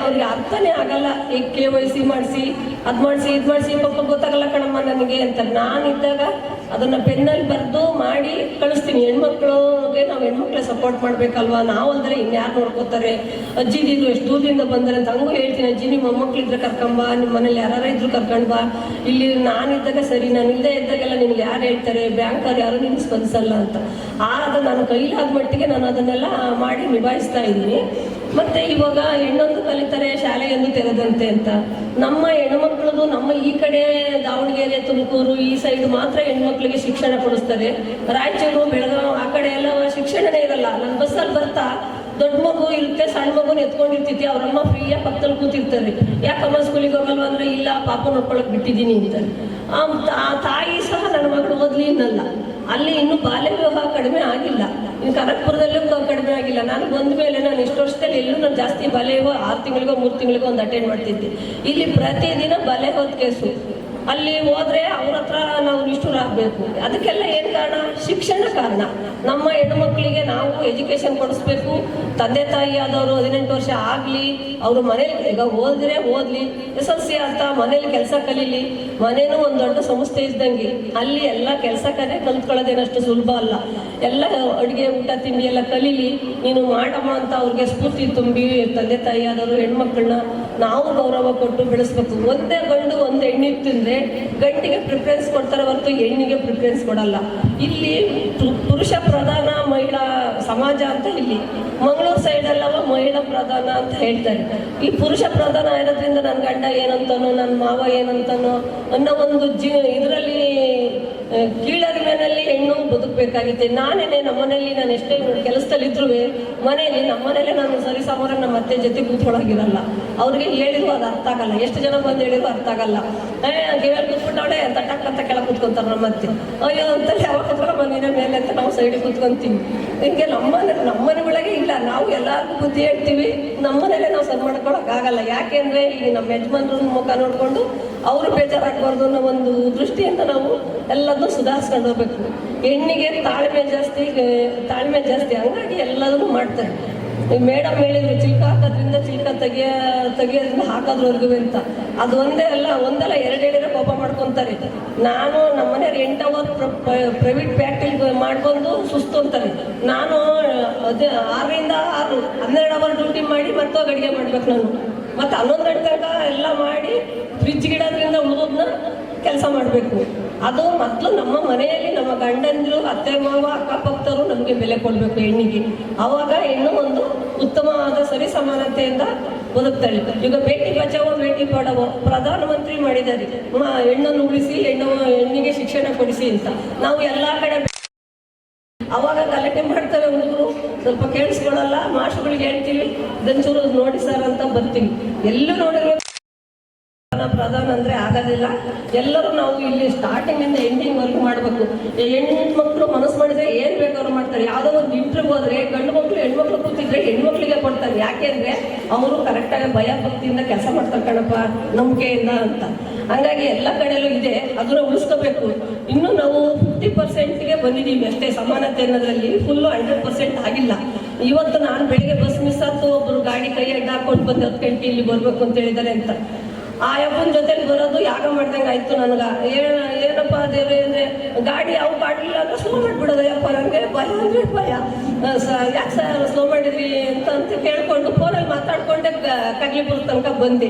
ಅವ್ರಿಗೆ ಅರ್ಥನೇ ಆಗಲ್ಲ. ಈಗ KYC ಮಾಡಿಸಿ ಅದು ಮಾಡಿಸಿ ಇದು ಮಾಡಿಸಿ ಪಾಪ ಗೊತ್ತಾಗಲ್ಲ ಕಣಮ್ಮ ನನಗೆ ಅಂತ. ನಾನಿದ್ದಾಗ ಅದನ್ನು ಪೆನ್ನಲ್ಲಿ ಬರೆದು ಮಾಡಿ ಕಳಿಸ್ತೀನಿ. ಹೆಣ್ಮಕ್ಳಿಗೆ ನಾವು ಹೆಣ್ಮಕ್ಳೇ ಸಪೋರ್ಟ್ ಮಾಡಬೇಕಲ್ವಾ, ನಾವು ಅಂದರೆ ಇನ್ಯಾರು ನೋಡ್ಕೋತಾರೆ. ಅಜ್ಜಿದಿದ್ರು ಎಷ್ಟು ದೂರದಿಂದ ಬಂದರೆ ಅಂತ ಹಂಗೂ ಹೇಳ್ತೀನಿ, ಅಜ್ಜಿ ನಿಮ್ಮ ಮೊಮ್ಮಕ್ಳಿದ್ರೆ ಕರ್ಕೊಂಬ, ನಿಮ್ಮ ಮನೇಲಿ ಯಾರು ಇದ್ರು ಕರ್ಕೊಂಡು ಬಾ. ಇಲ್ಲಿ ನಾನಿದ್ದಾಗ ಸರಿ, ನಾನು ಇಲ್ಲದೆ ಇದ್ದಾಗೆಲ್ಲ ನಿಮ್ಗೆ ಯಾರು ಹೇಳ್ತಾರೆ, ಬ್ಯಾಂಕವ್ರು ಯಾರು ನಿಮ್ಗೆ ಸ್ಪಂದಿಸಲ್ಲ ಅಂತ. ಆಗ ನಾನು ಕೈಲಾದ ಮಟ್ಟಿಗೆ ನಾನು ಅದನ್ನೆಲ್ಲ ಮಾಡಿ ನಿಭಾಯಿಸ್ತಾ ಇದ್ದೀನಿ. ಮತ್ತು ಇವಾಗ ಹೆಣ್ಣೊಂದು ಕಲಿತಾರೆ ಶಾಲೆಯೊಂದು ತೆರೆದಂತೆ ಅಂತ. ನಮ್ಮ ಹೆಣ್ಮಕ್ಳದು ನಮ್ಮ ಈ ಕಡೆ ದಾವಣಗೆರೆ, ತುಮಕೂರು ಈ ಸೈಡ್ ಮಾತ್ರ ಹೆಣ್ಮಕ್ಳಿಗೆ ಶಿಕ್ಷಣ ಕೊಡಿಸ್ತಾರೆ. ರಾಯಚೂರು, ಬೆಳಗಾವಿ ಆ ಕಡೆ ಎಲ್ಲ ಶಿಕ್ಷಣನೇ ಇರಲ್ಲ. ನನ್ನ ಬಸ್ಸಲ್ಲಿ ಬರ್ತಾ ದೊಡ್ಡ ಮಗು ಇರುತ್ತೆ, ಸಣ್ಣ ಮಗುನ ಎತ್ಕೊಂಡಿರ್ತೈತಿ, ಅವರಮ್ಮ ಫ್ರೀಯಾಗಿ ಪಕ್ಕದಲ್ಲಿ ಕೂತಿರ್ತಾರೆ. ಯಾಕಮ್ಮ ಸ್ಕೂಲಿಗೆ ಹೋಗಲ್ವ ಅಂದರೆ ಇಲ್ಲ ಪಾಪ ನೋಡ್ಕೊಳಕ್ಕೆ ಬಿಟ್ಟಿದ್ದೀನಿ ಅಂತಾರೆ. ಆ ತಾಯಿ ಸಹ ನನ್ನ ಮಗಳು ಓದ್ಲಿ ಅನ್ನಲ್ಲ. ಅಲ್ಲಿ ಇನ್ನೂ ಬಾಲ್ಯ ವಿವಾಹ ಕಡಿಮೆ ಆಗಿಲ್ಲ, ಇನ್ನು ಕನಕಪುರದಲ್ಲೂ ಕಡಿಮೆ ಆಗಿಲ್ಲ. ನಾನು ಬಂದ ಮೇಲೆ ನಾನು ಇಷ್ಟು ವರ್ಷದಲ್ಲಿ ಎಲ್ಲೂ ನಾನು ಜಾಸ್ತಿ ಬಾಲ್ಯ ವಿವಾಹ 6 ತಿಂಗಳಿಗೋ 3 ತಿಂಗಳಿಗೋ ಒಂದು ಅಟೆಂಡ್ ಮಾಡ್ತಿದ್ದೆ. ಇಲ್ಲಿ ಪ್ರತಿದಿನ ಬಾಲ್ಯ ಹೋದ ಕೇಸು. ಅಲ್ಲಿ ಹೋದ್ರೆ ಅವ್ರ ಹತ್ರ ನಾವು ನಿಷ್ಠುರಾಗಬೇಕು. ಅದಕ್ಕೆಲ್ಲ ಏನು ಕಾರಣ? ಶಿಕ್ಷಣ ಕಾರಣ. ನಮ್ಮ ಹೆಣ್ಣುಮಕ್ಕಳಿಗೆ ನಾವು ಎಜುಕೇಷನ್ ಕೊಡಿಸ್ಬೇಕು. ತಂದೆ ತಾಯಿ ಆದವರು 18 ವರ್ಷ ಆಗಲಿ, ಅವರು ಮನೇಲಿ ಈಗ ಓದಿದ್ರೆ ಓದಲಿ, SLC ಅಂತ ಮನೇಲಿ ಕೆಲಸ ಕಲೀಲಿ. ಮನೇನೂ ಒಂದು ದೊಡ್ಡ ಸಂಸ್ಥೆ ಇದ್ದಂಗೆ, ಅಲ್ಲಿ ಎಲ್ಲ ಕೆಲಸ ಕಲ್ತ್ಕೊಳ್ಳೋದೇನಷ್ಟು ಸುಲಭ ಅಲ್ಲ. ಎಲ್ಲ ಅಡುಗೆ ಊಟ ತಿಂಡಿ ಎಲ್ಲ ಕಲೀಲಿ, ನೀನು ಮಾಡಮ್ಮ ಅಂತ ಅವ್ರಿಗೆ ಸ್ಫೂರ್ತಿ ತುಂಬಿ ತಂದೆ ತಾಯಿ ಆದವರು ಹೆಣ್ಮಕ್ಳನ್ನ ನಾವು ಗೌರವ ಕೊಟ್ಟು ಬೆಳೆಸ್ಬೇಕು. ಒಂದೇ ಗಂಡು ಒಂದು ಹೆಣ್ಣಿಗೆ ತಿಂದರೆ ಗಂಟಿಗೆ ಪ್ರಿಫರೆನ್ಸ್ ಕೊಡ್ತಾರೆ ಹೊರತು ಹೆಣ್ಣಿಗೆ ಪ್ರಿಫರೆನ್ಸ್ ಕೊಡಲ್ಲ. ಇಲ್ಲಿ ಪುರುಷ ಪ್ರಧಾನ ಮಹಿಳಾ ಸಮಾಜ ಅಂತ, ಇಲ್ಲಿ ಮಂಗಳೂರು ಸೈಡಲ್ಲವ ಮಹಿಳಾ ಪ್ರಧಾನ ಅಂತ ಹೇಳ್ತಾರೆ. ಈ ಪುರುಷ ಪ್ರಧಾನ ಇರೋದ್ರಿಂದ ನನ್ನ ಗಂಡ ಏನಂತಾನೋ, ನನ್ನ ಮಾವ ಏನಂತಾನೋ ಅನ್ನೋ ಒಂದು ಇದರಲ್ಲಿ ಕೀಳರಿಮೆನಲ್ಲಿ ಹೆಣ್ಣು ಬದುಕಬೇಕಾಗಿದೆ. ನಾನೇನೆ ನಮ್ಮನೇಲಿ ನಾನು ಎಷ್ಟೇ ಕೆಲಸದಲ್ಲಿದ್ರೂ ಮನೆಯಲ್ಲಿ ನಮ್ಮನೇಲೆ ನಾನು ಸರಿ ಸಾಮಾರ ನಮ್ಮ ಅತ್ತೆ ಜೊತೆ ಕೂತ್ಕೊಳ್ಳೋಗಿರಲ್ಲ. ಅವ್ರಿಗೆ ಹೇಳಿದ್ರು ಅದು ಅರ್ಥ ಆಗಲ್ಲ. ಎಷ್ಟು ಜನ ಬಂದು ಹೇಳಿದ್ರು ಅರ್ಥ ಆಗಲ್ಲ. ಗಿವೇಲಿ ಕೂತ್ಬಿಟ್ಟವಳೆ ತಟ್ಟಕ್ಕಂತ ಕೆಳಗೆ ಕೂತ್ಕೊಂತಾರೆ ನಮ್ಮ ಅತ್ತೆ. ಅಯ್ಯೋ ಅಂತ ಯಾವಾಗ ಕೂತ್ಕೊಳ್ಳೋ ಮನೇನ ಮೇಲೆ ಅಂತ ನಾವು ಸೈಡಿಗೆ ಕೂತ್ಕೊಂತೀವಿ. ಹಿಂಗೆ ನಮ್ಮನೆ ಒಳಗೆ ಇಲ್ಲ, ನಾವು ಎಲ್ಲರಿಗೂ ಬುದ್ಧಿ ಹೇಳ್ತೀವಿ, ನಮ್ಮನೇಲೆ ನಾವು ಸರಿ ಮಾಡ್ಕೊಳಕ್ಕಾಗಲ್ಲ. ಯಾಕೆಂದರೆ ಈಗ ನಮ್ಮ ಯಜಮಾನ್ರ ಮುಖ ನೋಡಿಕೊಂಡು ಅವರು ಬೇಜಾರಾಗಬಾರ್ದು ಅನ್ನೋ ಒಂದು ದೃಷ್ಟಿಯಿಂದ ನಾವು ಎಲ್ಲದನ್ನೂ ಸುಧಾರಿಸ್ಕೊಂಡು ಹೋಗ್ಬೇಕು. ಹೆಣ್ಣಿಗೆ ತಾಳ್ಮೆ ಜಾಸ್ತಿ, ಹಂಗಾಗಿ ಎಲ್ಲದನ್ನೂ ಮಾಡ್ತಾರೆ. ಮೇಡಮ್ ಹೇಳಿದ್ರು ಚಿಲ್ಕ ಹಾಕೋದ್ರಿಂದ ಚಿಲ್ಕ ತೆಗಿಯೋದ್ರಿಂದ ಹಾಕೋದ್ರವರೆಗೂ ಅಂತ. ಅದು ಒಂದಲ್ಲ 2 ಹೇಳಿದ್ರೆ ಕೋಪ ಮಾಡ್ಕೊತಾರೆ. ನಾನು ನಮ್ಮ ಮನೆಯವ್ರು 8 ಅವರ್ ಪ್ರೈವೇಟ್ ಫ್ಯಾಕ್ಟ್ರಿ ಮಾಡ್ಕೊಂಡು ಸುಸ್ತು ಅಂತಾರೆ. ನಾನು ಅದೇ 6ರಿಂದ 6 12 ಅವರ್ ಡ್ಯೂಟಿ ಮಾಡಿ ಮತ್ತೆ ಹೋಗಿ ಅಡುಗೆ ಮಾಡ್ಬೇಕು. ನಾನು ಮತ್ತು 11 ಗಂಟೆ ತನಕ ಎಲ್ಲ ಮಾಡಿ ಫ್ರಿಜ್ ಗಿಡೋದ್ರಿಂದ ಉಳಿದೋದನ್ನ ಕೆಲಸ ಮಾಡಬೇಕು. ಅದು ಮೊದಲು ನಮ್ಮ ಮನೆಯಲ್ಲಿ ನಮ್ಮ ಗಂಡಂದಿರು, ಅತ್ತೆ ಮಾವ, ಅಕ್ಕಪಕ್ಕದವರು ನಮಗೆ ಬೆಲೆ ಕೊಡಬೇಕು ಹೆಣ್ಣಿಗೆ. ಆವಾಗ ಹೆಣ್ಣು ಒಂದು ಉತ್ತಮವಾದ ಸರಿ ಸಮಾನತೆಯಿಂದ ಬದುಕ್ತಾಳೆ. ಈಗ ಬೇಟಿ ಬಚಾವೋ ಬೇಟಿ ಪಡಾವೋ ಪ್ರಧಾನಮಂತ್ರಿ ಮಾಡಿದ್ದಾರೆ, ಹೆಣ್ಣನ್ನು ಉಳಿಸಿ ಹೆಣ್ಣಿಗೆ ಶಿಕ್ಷಣ ಕೊಡಿಸಿ ಅಂತ. ನಾವು ಎಲ್ಲ ಕಡೆ ಅವಾಗ ಗಲಾಟೆ ಮಾಡ್ತೇವೆ, ಹುಡುಗರು ಸ್ವಲ್ಪ ಕೇಳಿಸ್ಕೊಳ್ಳಲ್ಲ, ಮಾಸ್ಟರ್ಗಳಿಗೆ ಹೇಳ್ತೀವಿ ಇದೊಂಚೂರು ನೋಡಿ ಸರ್ ಅಂತ ಬರ್ತೀವಿ. ಎಲ್ಲೂ ನೋಡಿರೋ ಪ್ರಧಾನ ಅಂದರೆ ಆಗೋದಿಲ್ಲ. ಎಲ್ಲರೂ ನಾವು ಇಲ್ಲಿ ಸ್ಟಾರ್ಟಿಂಗಿಂದ ಎಂಡಿಂಗ್ವರೆಗೂ ಮಾಡಬೇಕು. ಹೆಣ್ಮಕ್ಳು ಮನಸ್ಸು ಮಾಡಿದರೆ ಏನು ಬೇಕಾದ್ರೂ ಮಾಡ್ತಾರೆ. ಯಾವುದೋ ಒಂದು ಇಂಟ್ರ್ವ್ಯೂ ಹೋದರೆ ಗಂಡು ಮಕ್ಕಳು ಹೆಣ್ಮಕ್ಳು ಕೂತಿದ್ರೆ ಹೆಣ್ಮಕ್ಳಿಗೆ ಕೊಡ್ತಾರೆ. ಯಾಕೆಂದರೆ ಅವರು ಕರೆಕ್ಟಾಗಿ ಭಯ ಭಕ್ತಿಯಿಂದ ಕೆಲಸ ಮಾಡ್ತಾರೆ ಕಣಪ್ಪ, ನಂಬಿಕೆಯಿಂದ ಅಂತ. ಹಂಗಾಗಿ ಎಲ್ಲ ಕಡೆಯಲ್ಲೂ ಇದೆ, ಅದನ್ನು ಉಳಿಸ್ಕೋಬೇಕು. ಇನ್ನೂ ನಾವು 50%ಗೆ ಬಂದಿದ್ದೀವಿ ಅಷ್ಟೇ ಸಮಾನತೆ ಅನ್ನೋದ್ರಲ್ಲಿ. ಫುಲ್ಲು 100% ಆಗಿಲ್ಲ. ಇವತ್ತು ನಾನು ಬೆಳಿಗ್ಗೆ ಬಸ್ ಮಿಸ್ ಆಯ್ತು, ಒಬ್ಬರು ಗಾಡಿ ಕೈ ಅಡ್ಡ ಹಾಕೊಂಡು ಬಂದು 10 ಗಂಟೆ ಇಲ್ಲಿ ಬರಬೇಕು ಅಂತ ಹೇಳಿದ್ದಾರೆ ಅಂತ. ಆ ಯಪ್ಪನ ಜೊತೆಲಿ ಬರೋದು ಯಾಗ ಮಾಡ್ದಂಗೆ ಆಯಿತು ನನಗೆ. ಏನಪ್ಪ ದೇವ್ರೆ ಅಂದರೆ ಗಾಡಿ ಯಾವ ಮಾಡಲಿಲ್ಲ ಅಂದರೆ ಸ್ಲೋ ಮಾಡಿಬಿಡೋದು. ಯಪ್ಪ ನನಗೆ ಭಯ ಅಂದರೆ ಭಯ. ಯಾಕೆ ಸರ್ ಸ್ಲೋ ಮಾಡಿದ್ರಿ ಅಂತ ಕೇಳಿಕೊಂಡು ಫೋನಲ್ಲಿ ಮಾತಾಡ್ಕೊಂಡೆ ಕಗ್ಲಿಪುರ ತನಕ ಬಂದೆ.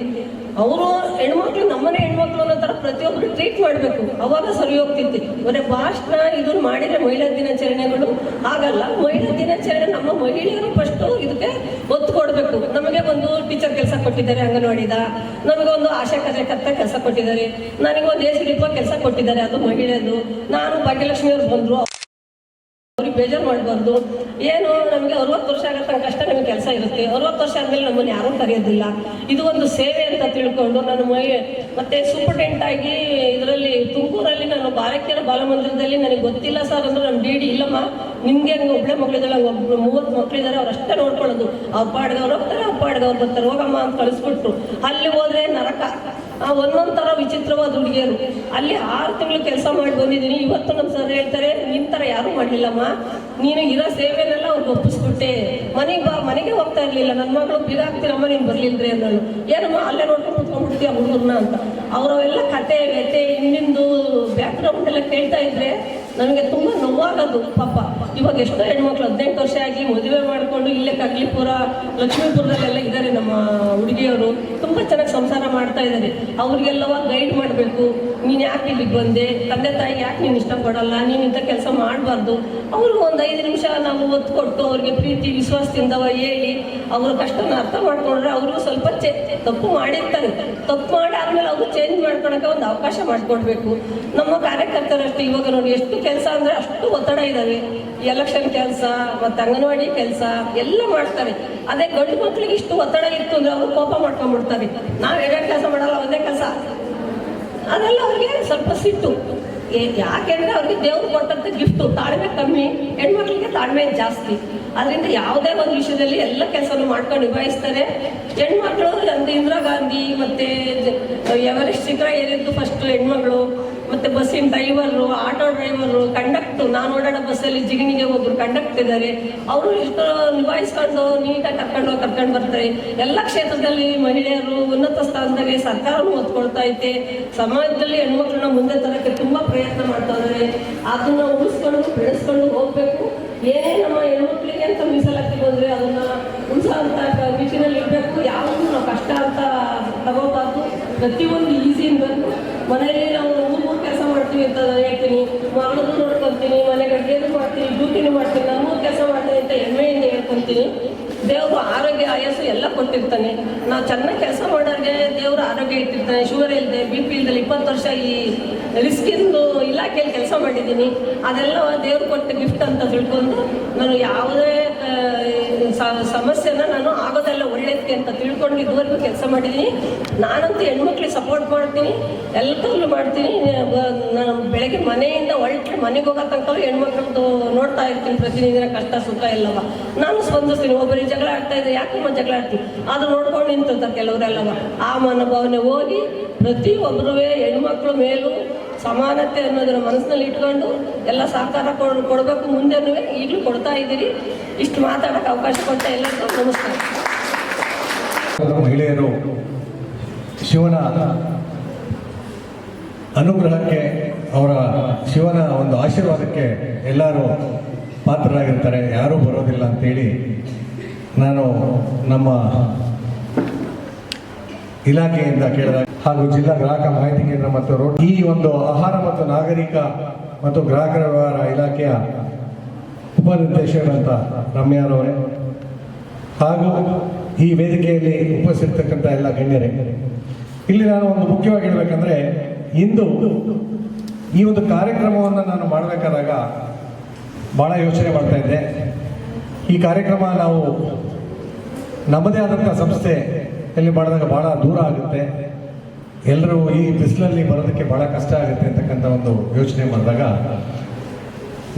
ಅವರು ಹೆಣ್ಮಕ್ಳು ನಮ್ಮನೆ ಹೆಣ್ಮಕ್ಳು ಅನ್ನೋ ಥರ ಪ್ರತಿಯೊಬ್ಬರು ಟ್ರೀಟ್ ಮಾಡಬೇಕು, ಅವಾಗ ಸರಿ ಹೋಗ್ತಿತ್ತು. ಬರೀ ಭಾಷಣ ಇದನ್ನು ಮಾಡಿದರೆ ಮಹಿಳಾ ದಿನಾಚರಣೆಗಳು ಆಗಲ್ಲ. ಮಹಿಳಾ ದಿನಾಚರಣೆ ನಮ್ಮ ಮಹಿಳೆಯರು ಫಸ್ಟು ಇದಕ್ಕೆ ಒತ್ತು ಕೊಡಬೇಕು. ನಮಗೆ ಒಂದು ಟೀಚರ್ ಕೆಲಸ ಕೊಟ್ಟಿದ್ದಾರೆ ಅಂಗನವಾಡಿದ, ನಮಗೆ ಒಂದು ಆಶಾ ಕಾರ್ಯಕರ್ತ ಕೆಲಸ ಕೊಟ್ಟಿದ್ದಾರೆ, ನನಗೆ ಒಂದು AC ಡಿಪೋ ಕೆಲಸ ಕೊಟ್ಟಿದ್ದಾರೆ, ಅದು ಮಹಿಳೆಯದು. ನಾನು ಭಾಗ್ಯಲಕ್ಷ್ಮಿ ಅವ್ರು ಬಂದರು, ಅವ್ರಿಗೆ ಬೇಜಾರು ಮಾಡಬಾರ್ದು. ಏನು ನಮಗೆ 60 ವರ್ಷ ಆಗೋ ತನಕ ಅಷ್ಟೇ ನಮಗೆ ಕೆಲಸ ಇರುತ್ತೆ. 60 ವರ್ಷ ಆದಮೇಲೆ ನಮ್ಮನ್ನು ಯಾರೂ ಕರೆಯೋದಿಲ್ಲ. ಇದು ಒಂದು ಸೇವೆ ಅಂತ ತಿಳ್ಕೊಂಡು ನಾನು ಮತ್ತೆ ಸೂಪರ್ಟೆಂಟ್ ಆಗಿ ಇದರಲ್ಲಿ ತುಮಕೂರಲ್ಲಿ ನಾನು ಬಾಲಕಿಯರ ಬಾಲಮಂದಿರದಲ್ಲಿ ನನಗೆ ಗೊತ್ತಿಲ್ಲ ಸರ್ ಅಂದ್ರೆ ನಮ್ಮ DD ಇಲ್ಲಮ್ಮ, ನಿಮಗೆ ಹಂಗೆ ಒಬ್ಬಳೆ ಮಕ್ಕಳಿದ್ದಾರೆ, ಹಂಗೆ 30 ಮಕ್ಕಳಿದ್ದಾರೆ, ಅವ್ರು ಅಷ್ಟೇ ನೋಡ್ಕೊಳ್ಳೋದು. ಅವ್ರ ಪಾಡ್ಗೆ ಅವ್ರು ಹೋಗ್ತಾರೆ, ಅವ್ರ ಪಾಡ್ಗೆ ಅವ್ರು ಬರ್ತಾರೆ, ಹೋಗಮ್ಮ ಅಂತ ಕಳಿಸ್ಬಿಟ್ರು. ಅಲ್ಲಿ ಹೋದ್ರೆ ನರಕ, ಒಂದೊಂದು ಥರ ವಿಚಿತ್ರವಾದ ಹುಡುಗಿಯರು. ಅಲ್ಲಿ 6 ತಿಂಗಳು ಕೆಲಸ ಮಾಡಿ ಬಂದಿದ್ದೀನಿ. ಇವತ್ತು ನಮ್ಮ ಸರ್ ಹೇಳ್ತಾರೆ, ನಿನ್ನ ಥರ ಯಾರೂ ಮಾಡಲಿಲ್ಲಮ್ಮ, ನೀನು ಇರೋ ಸೇವೆನೆಲ್ಲ ಅವ್ರಿಗೆ ಒಪ್ಪಿಸ್ಬಿಟ್ಟೆ, ಮನೆಗೆ ಬಾ. ಮನೆಗೆ ಹೋಗ್ತಾ ಇರಲಿಲ್ಲ ನನ್ನ ಮಗಳು, ಬಿಗಾಗ್ತೀರಮ್ಮ ನೀನು ಬರಲಿಲ್ರಿ ಅನ್ನೋಳು. ಏನಮ್ಮ ಅಲ್ಲೇ ನೋಡ್ಕೊಂಡು ಕುತ್ಕೊಂಡ್ಬಿಡ್ತೀಯ ಹುಡುಗರನ್ನ ಅಂತ. ಅವರೆಲ್ಲ ಕತೆ ವ್ಯತೆ ಹಿಂದಿಂದು ಬ್ಯಾಕ್ಗ್ರೌಂಡ್ ಎಲ್ಲ ಕೇಳ್ತಾ ಇದ್ರೆ ನನಗೆ ತುಂಬ ನೋವಾಗೋದು. ಪಾಪ ಇವಾಗ ಎಷ್ಟೋ ಹೆಣ್ಮಕ್ಳು 18 ವರ್ಷ ಆಗಿ ಮದುವೆ ಮಾಡಿಕೊಂಡು ಇಲ್ಲೇ ಕಗ್ಲಿಪುರ ಲಕ್ಷ್ಮೀಪುರದಲ್ಲೆಲ್ಲ ಇದ್ದಾರೆ ನಮ್ಮ ಹುಡುಗಿಯವರು, ತುಂಬ ಚೆನ್ನಾಗಿ ಸಂಸಾರ ಮಾಡ್ತಾ ಇದ್ದಾರೆ. ಅವ್ರಿಗೆಲ್ಲವ ಗೈಡ್ ಮಾಡಬೇಕು. ನೀನು ಯಾಕೆ ಇಲ್ಲಿಗೆ ಬಂದೆ, ತಂದೆ ತಾಯಿ ಯಾಕೆ ನೀನು ಇಷ್ಟಪಡಲ್ಲ, ನೀನು ಇಂಥ ಕೆಲಸ ಮಾಡಬಾರ್ದು. ಅವ್ರಿಗೆ ಒಂದು 5 ನಿಮಿಷ ನಾವು ಒತ್ತು ಕೊಟ್ಟು ಅವ್ರಿಗೆ ಪ್ರೀತಿ ವಿಶ್ವಾಸದಿಂದ ಹೇಳಿ ಅವ್ರ ಕಷ್ಟನ ಅರ್ಥ ಮಾಡ್ಕೊಂಡ್ರೆ ಅವ್ರಿಗೂ ಸ್ವಲ್ಪ ತಪ್ಪು ಮಾಡಿರ್ತಾರೆ. ತಪ್ಪು ಮಾಡಿ ಆದಮೇಲೆ ಅವರು ಚೇಂಜ್ ಮಾಡ್ಕೊಳಕ್ಕೆ ಒಂದು ಅವಕಾಶ ಮಾಡಿಕೊಡ್ಬೇಕು. ನಮ್ಮ ಕಾರ್ಯಕರ್ತರಷ್ಟು ಇವಾಗ ನೋಡಿ ಎಷ್ಟು ಕೆಲಸ ಅಂದರೆ ಅಷ್ಟು ಒತ್ತಡ ಇದ್ದಾವೆ. ಎಲೆಕ್ಷನ್ ಕೆಲಸ ಮತ್ತು ಅಂಗನವಾಡಿ ಕೆಲಸ ಎಲ್ಲ ಮಾಡ್ತಾರೆ. ಅದೇ ಗಂಡು ಮಕ್ಕಳಿಗೆ ಇಷ್ಟು ಒತ್ತಡ ಇತ್ತು ಅಂದರೆ ಅವರು ಕೋಪ ಮಾಡ್ಕೊಂಡ್ಬಿಡ್ತಾರೆ. ನಾವು 2 ಕೆಲಸ ಮಾಡಲ್ಲ, ಒಂದೇ ಕೆಲಸ. ಅದೆಲ್ಲ ಅವ್ರಿಗೆ ಸ್ವಲ್ಪ ಸಿಟ್ಟು. ಯಾಕೆಂದರೆ ಅವ್ರಿಗೆ ದೇವ್ರು ಕೊಟ್ಟಂಥ ಗಿಫ್ಟು. ತಾಳ್ಮೆ ಕಮ್ಮಿ, ಹೆಣ್ಮಕ್ಳಿಗೆ ತಾಳ್ಮೆ ಜಾಸ್ತಿ. ಅದರಿಂದ ಯಾವುದೇ ಒಂದು ವಿಷಯದಲ್ಲಿ ಎಲ್ಲ ಕೆಲಸನೂ ಮಾಡ್ಕೊಂಡು ನಿಭಾಯಿಸ್ತಾರೆ. ಹೆಣ್ಮಕ್ಳು ಅಂದರೆ ಇಂದಿರಾ ಗಾಂಧಿ ಮತ್ತು ಎವರೆಸ್ಟ್ ಶಿಖರ ಏರಿದ್ದು ಫಸ್ಟು ಹೆಣ್ಮಗಳು. ಮತ್ತು ಬಸ್ಸಿನ ಡ್ರೈವರು, ಆಟೋ ಡ್ರೈವರು, ಕಂಡಕ್ಟ್ರು. ನಾನು ಓಡಾಡೋ ಬಸ್ಸಲ್ಲಿ ಜಿಗಣಿಗೆ ಒಬ್ಬರು ಕಂಡಕ್ಟರ್ ಇದ್ದಾರೆ. ಅವರು ಇಷ್ಟು ನಿಭಾಯಿಸ್ಕೊಂಡು ನೀಟಾಗಿ ಕರ್ಕೊಂಡು ಬರ್ತಾರೆ. ಎಲ್ಲ ಕ್ಷೇತ್ರದಲ್ಲಿ ಮಹಿಳೆಯರು ಉನ್ನತ ಸ್ಥಾನದಲ್ಲಿ ಸರ್ಕಾರನೂ ಒತ್ತು ಕೊಡ್ತಾ ಐತೆ. ಸಮಾಜದಲ್ಲಿ ಹೆಣ್ಮಕ್ಳನ್ನ ಮುಂದೆ ತರೋಕ್ಕೆ ತುಂಬ ಪ್ರಯತ್ನ ಮಾಡ್ತಾ ಇದ್ದಾರೆ. ಅದನ್ನು ಉಳಿಸ್ಕೊಂಡು ಬೆಳೆಸ್ಕೊಂಡು ಹೋಗಬೇಕು. ಏನೇ ನಮ್ಮ ಹೆಣ್ಮಕ್ಳಿಗೆ ಅಂತ ಮೀಸಲಾತಿ ಬಂದರೆ ಅದನ್ನು ಉಳಿಸೋ ಅಂತ ಮಿಷನಲ್ಲಿ ಇರಬೇಕು. ಯಾವುದೂ ನಾವು ಕಷ್ಟ ಅಂತ ತಗೋಬಾರ್ದು. ಪ್ರತಿಯೊಂದು ಈಸಿ ಇರಬೇಕು. ಮನೆಯಲ್ಲಿ ನಾವು 3 ಕೆಲಸ ಮಾಡ್ತೀವಿ ಅಂತ ಹೇಳ್ತೀನಿ, ಮಗಳದ್ದು ನೋಡ್ಕೊತೀನಿ, ಮನೆಗೆ ಅಡುಗೆದು ಮಾಡ್ತೀನಿ, ಡ್ಯೂಟಿನೂ ಮಾಡ್ತೀನಿ, ನಾನು 3 ಕೆಲಸ ಮಾಡ್ತೀನಿ ಅಂತ ಹೆಮ್ಮೆಯಿಂದ ಹೇಳ್ಕೊತೀನಿ. ದೇವರು ಆರೋಗ್ಯ ಆಯಸ್ಸು ಎಲ್ಲ ಕೊಟ್ಟಿರ್ತಾನೆ. ನಾವು ಚೆನ್ನಾಗಿ ಕೆಲಸ ಮಾಡೋರಿಗೆ ದೇವರು ಆರೋಗ್ಯ ಇಟ್ಟಿರ್ತಾನೆ. ಶುಗರ್ ಇಲ್ಲದೆ, BP ಇಲ್ದಲ್ಲಿ 20 ವರ್ಷ ಈ ರಿಸ್ಕಿಂದು ಇಲಾಖೆಯಲ್ಲಿ ಕೆಲಸ ಮಾಡಿದ್ದೀನಿ. ಅದೆಲ್ಲ ದೇವ್ರು ಕೊಟ್ಟ ಗಿಫ್ಟ್ ಅಂತ ತಿಳ್ಕೊಂಡು ನಾನು ಯಾವುದೇ ಸಮಸ್ಯೆನ ನಾನು ಆಗೋದೆಲ್ಲ ಒಳ್ಳೆಯದಕ್ಕೆ ಅಂತ ತಿಳ್ಕೊಂಡು ಇದುವರೆಗೂ ಕೆಲಸ ಮಾಡಿದ್ದೀನಿ. ನಾನಂತೂ ಹೆಣ್ಮಕ್ಳಿಗೆ ಸಪೋರ್ಟ್ ಮಾಡ್ತೀನಿ, ಎಲ್ಲದರಲ್ಲೂ ಮಾಡ್ತೀನಿ. ನಾನು ಬೆಳಗ್ಗೆ ಮನೆಯಿಂದ ಹೊರಟ್ರೆ ಮನೆಗೆ ಹೋಗೋ ತನಕ ಹೆಣ್ಮಕ್ಳದ್ದು ನೋಡ್ತಾ ಇರ್ತೀನಿ. ಪ್ರತಿನಿಧಿನ ಕಷ್ಟ ಸುಖ ಎಲ್ಲವ ನಾನು ಸ್ಪಂದಿಸ್ತೀನಿ. ಒಬ್ಬರಿಗೆ ಜಗಳ ಆಡ್ತಾ ಇದ್ದೆ, ಯಾಕಮ್ಮ ಜಗಳ ಆಡ್ತೀನಿ, ಅದು ನೋಡ್ಕೊಂಡು ನಿಂತಿರ್ತಾರೆ ಕೆಲವರೆಲ್ಲವ. ಆ ಮನೋಭಾವನೆ ಹೋಗಿ ಪ್ರತಿಯೊಬ್ಬರೂ ಹೆಣ್ಮಕ್ಳ ಮೇಲೂ ಸಮಾನತೆ ಅನ್ನೋದರ ಮನಸ್ಸಿನಲ್ಲಿ ಇಟ್ಕೊಂಡು ಎಲ್ಲ ಸಹಕಾರ ಕೊಡಬೇಕು. ಮುಂದೆನೂ ಈಗಲೂ ಕೊಡ್ತಾ ಇದ್ದೀರಿ. ಇಷ್ಟು ಮಾತಾಡೋಕ್ಕೆ ಅವಕಾಶ ಕೊಟ್ಟ ಎಲ್ಲರಿಗೂ ನಮಸ್ಕಾರ. ಮಹಿಳೆಯರು ಶಿವನ ಅನುಗ್ರಹಕ್ಕೆ, ಅವರ ಶಿವನ ಒಂದು ಆಶೀರ್ವಾದಕ್ಕೆ ಎಲ್ಲರೂ ಪಾತ್ರರಾಗಿರ್ತಾರೆ, ಯಾರೂ ಬರೋದಿಲ್ಲ ಅಂತೇಳಿ ನಾನು ನಮ್ಮ ಇಲಾಖೆಯಿಂದ ಕೇಳಿದಾಗ ಹಾಗೂ ಜಿಲ್ಲಾ ಗ್ರಾಹಕ ಮಾಹಿತಿ ಕೇಂದ್ರ ಮತ್ತು ಈ ಒಂದು ಆಹಾರ ಮತ್ತು ನಾಗರಿಕ ಮತ್ತು ಗ್ರಾಹಕರ ವ್ಯವಹಾರ ಇಲಾಖೆಯ ಉಪನಿರ್ದೇಶಕರಂತ ರಮ್ಯಾರವರೇ ಹಾಗೂ ಈ ವೇದಿಕೆಯಲ್ಲಿ ಉಪಸ್ಥಿತಕ್ಕಂಥ ಎಲ್ಲ ಗಣ್ಯರೇ, ಇಲ್ಲಿ ನಾನು ಒಂದು ಮುಖ್ಯವಾಗಿ ಹೇಳಬೇಕಂದ್ರೆ, ಇಂದು ಈ ಒಂದು ಕಾರ್ಯಕ್ರಮವನ್ನು ನಾನು ಮಾಡಬೇಕಾದಾಗ ಭಾಳ ಯೋಚನೆ ಮಾಡ್ತಾ ಇದ್ದೆ. ಈ ಕಾರ್ಯಕ್ರಮ ನಾವು ನಮ್ಮದೇ ಆದಂಥ ಸಂಸ್ಥೆಯಲ್ಲಿ ಮಾಡಿದಾಗ ಭಾಳ ದೂರ ಆಗುತ್ತೆ, ಎಲ್ಲರೂ ಈ ಬಿಸಿಲಲ್ಲಿ ಬರೋದಕ್ಕೆ ಭಾಳ ಕಷ್ಟ ಆಗುತ್ತೆ ಅಂತಕ್ಕಂಥ ಒಂದು ಯೋಚನೆ ಮಾಡಿದಾಗ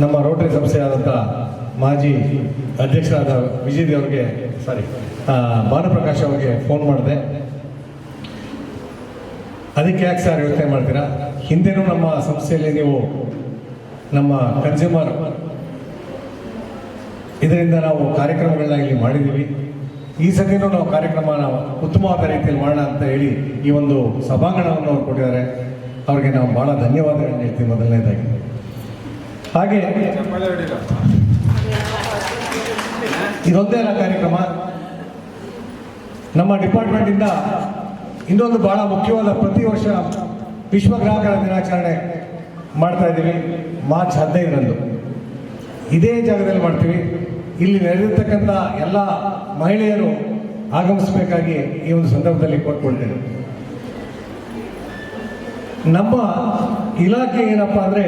ನಮ್ಮ ರೋಟರಿ ಸಂಸ್ಥೆಯಾದಂಥ ಮಾಜಿ ಅಧ್ಯಕ್ಷರಾದ ವಿಜಯ್ ಅವ್ರಿಗೆ ಭಾನುಪ್ರಕಾಶ್ ಅವ್ರಿಗೆ ಫೋನ್ ಮಾಡಿದೆ. ಅದಕ್ಕೆ ಯಾಕೆ ಸರ್ ಯೋಚನೆ ಮಾಡ್ತೀರಾ, ಹಿಂದೆನೂ ನಮ್ಮ ಸಂಸ್ಥೆಯಲ್ಲಿ ನೀವು ನಮ್ಮ ಕನ್ಸ್ಯೂಮರ್ ಇದರಿಂದ ನಾವು ಕಾರ್ಯಕ್ರಮಗಳನ್ನ ಇಲ್ಲಿ ಮಾಡಿದ್ದೀವಿ, ಈ ಸತಿನೂ ನಾವು ಕಾರ್ಯಕ್ರಮನ ಉತ್ತಮವಾದ ರೀತಿಯಲ್ಲಿ ಮಾಡೋಣ ಅಂತ ಹೇಳಿ ಈ ಒಂದು ಸಭಾಂಗಣವನ್ನು ಅವ್ರು ಕೊಟ್ಟಿದ್ದಾರೆ. ಅವ್ರಿಗೆ ನಾವು ಭಾಳ ಧನ್ಯವಾದಗಳನ್ನ ಹೇಳ್ತೀವಿ ಮೊದಲನೇದಾಗಿ. ಹಾಗೆ ಇದೊಂದೇ ಅಲ್ಲ ಕಾರ್ಯಕ್ರಮ, ನಮ್ಮ ಡಿಪಾರ್ಟ್ಮೆಂಟಿಂದ ಇನ್ನೊಂದು ಬಹಳ ಮುಖ್ಯವಾದ, ಪ್ರತಿ ವರ್ಷ ವಿಶ್ವ ಗ್ರಾಹಕರ ದಿನಾಚರಣೆ ಮಾಡ್ತಾ ಇದ್ದೀವಿ ಮಾರ್ಚ್ 15ರಂದು. ಇದೇ ಜಾಗದಲ್ಲಿ ಮಾಡ್ತೀವಿ. ಇಲ್ಲಿ ನೆರೆದಿರ್ತಕ್ಕಂಥ ಎಲ್ಲ ಮಹಿಳೆಯರು ಆಗಮಿಸಬೇಕಾಗಿ ಈ ಒಂದು ಸಂದರ್ಭದಲ್ಲಿ ಕೋರ್ಕೊಳ್ತೇನೆ. ನಮ್ಮ ಇಲಾಖೆ ಏನಪ್ಪ ಅಂದರೆ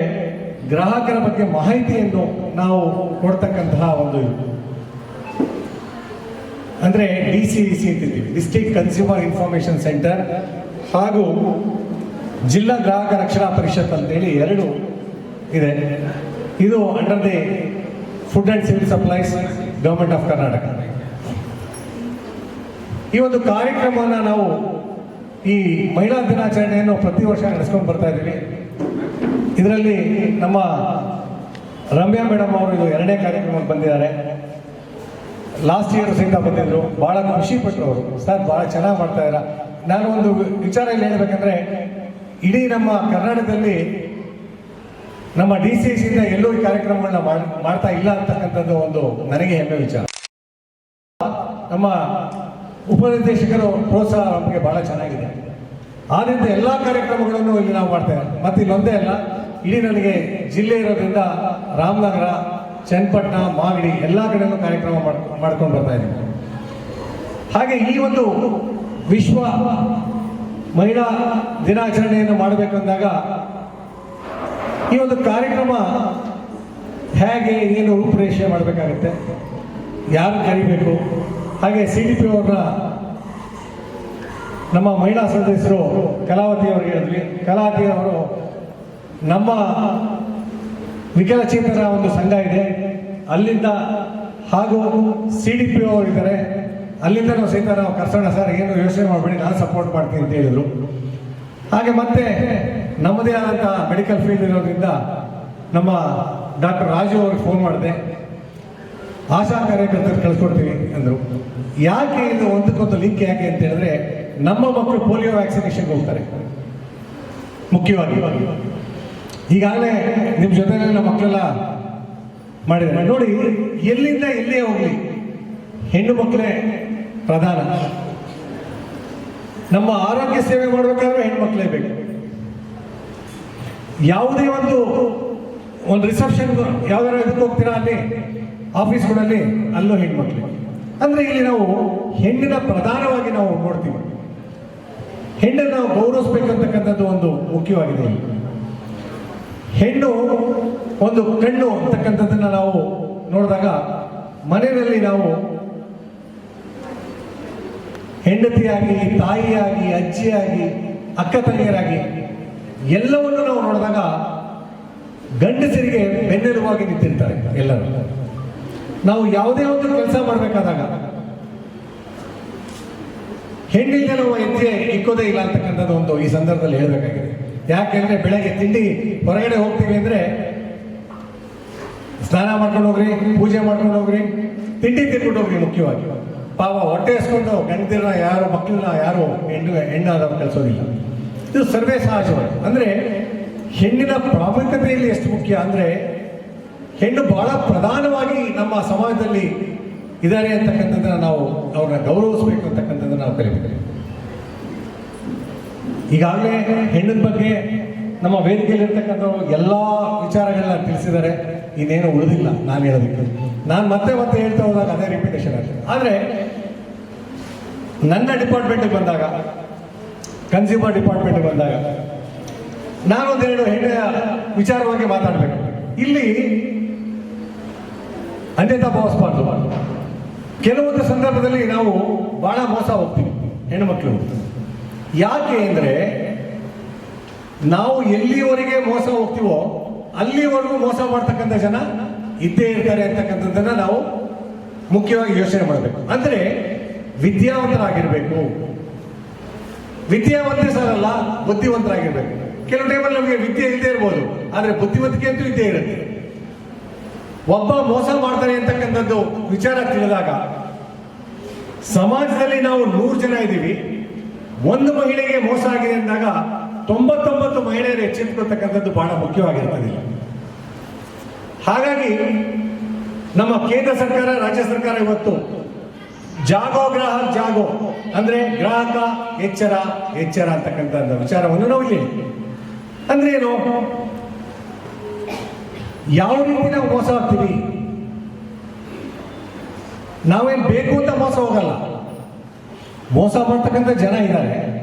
ಗ್ರಾಹಕರ ಬಗ್ಗೆ ಮಾಹಿತಿಯನ್ನು ನಾವು ಕೊಡ್ತಕ್ಕಂತಹ ಒಂದು ಅಂದರೆ DCEC ಅಂತಿದ್ದೀವಿ, ಡಿಸ್ಟ್ರಿಕ್ಟ್ ಕನ್ಸ್ಯೂಮರ್ ಇನ್ಫಾರ್ಮೇಷನ್ ಸೆಂಟರ್, ಹಾಗೂ ಜಿಲ್ಲಾ ಗ್ರಾಹಕ ರಕ್ಷಣಾ ಪರಿಷತ್ ಅಂತೇಳಿ 2 ಇದೆ. ಇದು under the food and civil supplies, government of Karnataka. ಈ ಒಂದು ಕಾರ್ಯಕ್ರಮವನ್ನು ನಾವು ಈ ಮಹಿಳಾ ದಿನಾಚರಣೆಯನ್ನು ಪ್ರತಿ ವರ್ಷ ನಡೆಸ್ಕೊಂಡು ಬರ್ತಾ ಇದ್ದೀವಿ. ಇದರಲ್ಲಿ ನಮ್ಮ ರಮ್ಯಾ ಮೇಡಮ್ ಅವರು ಇದು 2ನೇ ಕಾರ್ಯಕ್ರಮಕ್ಕೆ ಬಂದಿದ್ದಾರೆ. ಲಾಸ್ಟ್ ಇಯರ್ ಸಹಿತ ಬಂದಿದ್ರು. ಭಾಳ ಖುಷಿ ಪಟ್ಟರು ಅವರು. ಸರ್ ಭಾಳ ಚೆನ್ನಾಗಿ ಮಾಡ್ತಾ ಇದ್ದಾರೆ. ನಾನು ಒಂದು ವಿಚಾರ ಇಲ್ಲಿ ಹೇಳಬೇಕಂದ್ರೆ, ಇಡೀ ನಮ್ಮ ಕರ್ನಾಟಕದಲ್ಲಿ ನಮ್ಮ DCEC ಎಲ್ಲೂ ಈ ಕಾರ್ಯಕ್ರಮಗಳನ್ನ ಮಾಡ್ತಾ ಇಲ್ಲ ಅಂತಕ್ಕಂಥದ್ದು ಒಂದು ನನಗೆ ಹೆಮ್ಮೆ ವಿಚಾರ. ನಮ್ಮ ಉಪನಿರ್ದೇಶಕರು ಪ್ರೋತ್ಸಾಹ ನಮಗೆ ಭಾಳ ಚೆನ್ನಾಗಿದೆ. ಆದ್ದರಿಂದ ಎಲ್ಲ ಕಾರ್ಯಕ್ರಮಗಳನ್ನು ಇಲ್ಲಿ ನಾವು ಮಾಡ್ತೇವೆ. ಮತ್ತು ಇಲ್ಲೊಂದೇ ಅಲ್ಲ, ಇಡೀ ನನಗೆ ಜಿಲ್ಲೆ ಇರೋದ್ರಿಂದ ರಾಮನಗರ, ಚನ್ನಪಟ್ಟಣ, ಮಾಗಡಿ ಎಲ್ಲ ಕಡೆಯಲ್ಲೂ ಕಾರ್ಯಕ್ರಮ ಮಾಡ್ಕೊಂಡು ಬರ್ತಾ ಇದ್ದೀವಿ. ಹಾಗೆ ಈ ಒಂದು ವಿಶ್ವ ಮಹಿಳಾ ದಿನಾಚರಣೆಯನ್ನು ಮಾಡಬೇಕು ಅಂದಾಗ ಈ ಒಂದು ಕಾರ್ಯಕ್ರಮ ಹೇಗೆ ಏನು ರೂಪುರೇಷೆ ಮಾಡಬೇಕಾಗುತ್ತೆ, ಯಾರು ಕರಿಬೇಕು, ಹಾಗೆ CDP ಅವ್ರನ್ನ ನಮ್ಮ ಮಹಿಳಾ ಸದಸ್ಯರು ಕಲಾವತಿ ಅವ್ರಿಗೆ ಹೇಳಿದ್ವಿ. ಕಲಾವತಿ ಅವರು ನಮ್ಮ ವಿಕಲಚೇತನ ಒಂದು ಸಂಘ ಇದೆ ಅಲ್ಲಿಂದ, ಹಾಗೂ CDP ಅವರು ಇದ್ದಾರೆ ಅಲ್ಲಿಂದ ನಾವು ಸಹಿತ ನಾವು ಕರ್ಸೋಣ ಸರ್, ಏನು ಯೋಚನೆ ಮಾಡಬೇಡಿ, ನಾನು ಸಪೋರ್ಟ್ ಮಾಡ್ತೀನಿ ಅಂತ ಹೇಳಿದರು. ಹಾಗೆ ಮತ್ತೆ ನಮ್ಮದೇ ಆದಂಥ ಮೆಡಿಕಲ್ ಫೀಲ್ಡ್ ಇರೋದ್ರಿಂದ ನಮ್ಮ ಡಾಕ್ಟರ್ ರಾಜು ಅವ್ರಿಗೆ ಫೋನ್ ಮಾಡಿದೆ, ಆಶಾ ಕಾರ್ಯಕರ್ತರು ಕಳಿಸ್ಕೊಡ್ತೀವಿ ಅಂದರು. ಯಾಕೆ ಇದು ಒಂದಕ್ಕೊಂದು ಲಿಂಕ್ ಯಾಕೆ ಅಂತ ಹೇಳಿದ್ರೆ, ನಮ್ಮ ಮಕ್ಕಳು ಪೋಲಿಯೋ ವ್ಯಾಕ್ಸಿನೇಷನ್ಗೆ ಹೋಗ್ತಾರೆ ಮುಖ್ಯವಾಗಿ. ಈಗಾಗಲೇ ನಿಮ್ಮ ಜೊತೆಯಲ್ಲಿ ನಮ್ಮ ಮಕ್ಕಳೆಲ್ಲ ಮಾಡಿದ್ದಾರೆ ನೋಡಿ. ಎಲ್ಲಿಂದ ಎಲ್ಲೇ ಹೋಗಲಿ ಹೆಣ್ಣು ಮಕ್ಕಳೇ ಪ್ರಧಾನ. ನಮ್ಮ ಆರೋಗ್ಯ ಸೇವೆ ಮಾಡಬೇಕಾದ್ರೆ ಹೆಣ್ಮಕ್ಳೇ ಬೇಕು. ಯಾವುದೇ ಒಂದು ರಿಸೆಪ್ಷನ್ ಯಾವ್ದಾರ ಇದಕ್ಕೆ ಹೋಗ್ತೀರಾ, ಅಲ್ಲಿ ಆಫೀಸ್ಗಳಲ್ಲಿ ಅಲ್ಲೂ ಹೆಣ್ಮಕ್ಳು. ಅಂದ್ರೆ ಇಲ್ಲಿ ನಾವು ಹೆಣ್ಣಿನ ಪ್ರಧಾನವಾಗಿ ನಾವು ನೋಡ್ತೀವಿ. ಹೆಣ್ಣನ್ನು ನಾವು ಗೌರವಿಸ್ಬೇಕಂತಕ್ಕಂಥದ್ದು ಒಂದು ಮುಖ್ಯವಾಗಿದೆ. ಹೆಣ್ಣು ಒಂದು ಕಣ್ಣು ಅಂತಕ್ಕಂಥದ್ದನ್ನು ನಾವು ನೋಡಿದಾಗ ಮನೆಯಲ್ಲಿ ನಾವು ಹೆಂಡತಿಯಾಗಿ, ತಾಯಿಯಾಗಿ, ಅಜ್ಜಿಯಾಗಿ, ಅಕ್ಕ ತಂಗಿಯರಾಗಿ ಎಲ್ಲವನ್ನು ನಾವು ನೋಡಿದಾಗ ಗಂಡಸರಿಗೆ ಬೆನ್ನೆಲುಬಾಗಿ ನಿಂತಿರ್ತಾರೆ ಎಲ್ಲರೂ. ನಾವು ಯಾವುದೇ ಒಂದು ಕೆಲಸ ಮಾಡಬೇಕಾದಾಗ ಹೆಣ್ಣಿಗೆ ನಾವು ಹೆಜ್ಜೆ ಇಕ್ಕೋದೇ ಇಲ್ಲ ಅಂತಕ್ಕಂಥದ್ದು ಒಂದು ಈ ಸಂದರ್ಭದಲ್ಲಿ ಹೇಳಬೇಕಾಗಿದೆ. ಯಾಕೆಂದ್ರೆ ಬೆಳಗ್ಗೆ ತಿಂಡಿ ಹೊರಗಡೆ ಹೋಗ್ತೀವಿ ಅಂದ್ರೆ ಸ್ನಾನ ಮಾಡ್ಕೊಂಡು ಹೋಗ್ರಿ, ಪೂಜೆ ಮಾಡ್ಕೊಂಡು ಹೋಗ್ರಿ, ತಿಂಡಿ ತಿನ್ಕೊಂಡು ಹೋಗ್ರಿ. ಮುಖ್ಯವಾಗಿ ಪಾಪ ಹೊಟ್ಟೆ ಹಸ್ಕೊಂಡು ಗಂಡದಿರ ಯಾರು ಮಕ್ಕಳನ್ನ ಯಾರು ಹೆಣ್ಣಾದವ್ರು ಕಲಿಸೋದಿಲ್ಲ. ಇದು ಸರ್ವೇ ಸಹಜವಾಗಿ. ಅಂದ್ರೆ ಹೆಣ್ಣಿನ ಪ್ರಾಮುಖ್ಯತೆಯಲ್ಲಿ ಎಷ್ಟು ಮುಖ್ಯ ಅಂದ್ರೆ, ಹೆಣ್ಣು ಬಹಳ ಪ್ರಧಾನವಾಗಿ ನಮ್ಮ ಸಮಾಜದಲ್ಲಿ ಇದ್ದಾರೆ ಅಂತಕ್ಕಂಥದ್ದನ್ನ ನಾವು ಅವ್ರನ್ನ ಗೌರವಿಸಬೇಕು ಅಂತಕ್ಕಂಥದ್ದನ್ನ ನಾವು ಕಲಿಬೇಕು. ಈಗಾಗಲೇ ಹೆಣ್ಣಿನ ಬಗ್ಗೆ ನಮ್ಮ ವೇದಿಕೆಯಲ್ಲಿರ್ತಕ್ಕಂಥವ್ರು ಎಲ್ಲ ವಿಚಾರಗಳನ್ನ ತಿಳಿಸಿದ್ದಾರೆ. ಇನ್ನೇನು ಉಳಿದಿಲ್ಲ ನಾನು ಹೇಳೋದಕ್ಕೆ. ನಾನು ಮತ್ತೆ ಹೇಳ್ತಾ ಹೋದಾಗ ಅದೇ ರಿಪಿಟೇಷನ್ ಆಗ್ತದೆ. ಆದರೆ ನನ್ನ ಡಿಪಾರ್ಟ್ಮೆಂಟ್ಗೆ ಬಂದಾಗ, ಕನ್ಸ್ಯೂಮರ್ ಡಿಪಾರ್ಟ್ಮೆಂಟ್ಗೆ ಬಂದಾಗ ನಾನೊಂದೆರಡು ಹೆಣ್ಣಿನ ವಿಚಾರವಾಗಿ ಮಾತಾಡಬೇಕು. ಇಲ್ಲಿ ಅನ್ಯತಾ ಭಾವಿಸಬಾರ್ದು. ಕೆಲವೊಂದು ಸಂದರ್ಭದಲ್ಲಿ ನಾವು ಬಹಳ ಮೋಸ ಹೋಗ್ತೀವಿ ಹೆಣ್ಣು ಮಕ್ಕಳು. ಯಾಕೆ ಅಂದರೆ ನಾವು ಎಲ್ಲಿವರೆಗೆ ಮೋಸ ಹೋಗ್ತೀವೋ ಅಲ್ಲಿವರೆಗೂ ಮೋಸ ಮಾಡ್ತಕ್ಕಂಥ ಜನ ಇದ್ದೇ ಇರ್ತಾರೆ ಅಂತಕ್ಕಂಥದ್ದನ್ನ ನಾವು ಮುಖ್ಯವಾಗಿ ಯೋಚನೆ ಮಾಡಬೇಕು. ಅಂದರೆ ವಿದ್ಯಾವಂತರಾಗಿರ್ಬೇಕು. ವಿದ್ಯಾವಂತರೇ ಸಾರಲ್ಲ, ಬುದ್ಧಿವಂತರಾಗಿರ್ಬೇಕು. ಕೆಲವು ಟೈಮಲ್ಲಿ ನಮಗೆ ವಿದ್ಯೆ ಇಲ್ಲದೆ ಇರ್ಬೋದು, ಆದರೆ ಬುದ್ಧಿವಂತಿಕೆ ಅಂತೂ ಇದ್ದೇ ಇರುತ್ತೆ. ಒಬ್ಬ ಮೋಸ ಮಾಡ್ತಾನೆ ಅಂತಕ್ಕಂಥದ್ದು ವಿಚಾರ ತಿಳಿದಾಗ ಸಮಾಜದಲ್ಲಿ ನಾವು 100 ಜನ ಇದ್ದೀವಿ, ಒಂದು ಮಹಿಳೆಗೆ ಮೋಸ ಆಗಿದೆ ಅಂದಾಗ 99 ಮಹಿಳೆಯರು ಎಚ್ಚೆತ್ತುಕೊಳ್ತಕ್ಕಂಥದ್ದು ಬಹಳ ಮುಖ್ಯವಾಗಿರ್ತದೆ. ಹಾಗಾಗಿ ನಮ್ಮ ಕೇಂದ್ರ ಸರ್ಕಾರ, ರಾಜ್ಯ ಸರ್ಕಾರ ಇವತ್ತು ಜಾಗೋ ಗ್ರಾಹಕ ಜಾಗೋ ಅಂದ್ರೆ ಗ್ರಾಹಕ ಎಚ್ಚರ ಎಚ್ಚರ ಅಂತಕ್ಕಂಥ ವಿಚಾರವನ್ನು ನಾವು ಇಲ್ಲಿ ಅಂದ್ರೆ ಏನು, ಯಾವ ರೀತಿ ನಾವು ಮೋಸ ಆಗ್ತೀವಿ, ನಾವೇನು ಬೇಕು ಅಂತ ಮೋಸ ಹೋಗಲ್ಲ, ಮೋಸ ಮಾಡ್ತಕ್ಕಂಥ ಜನ ಇದ್ದಾರೆ,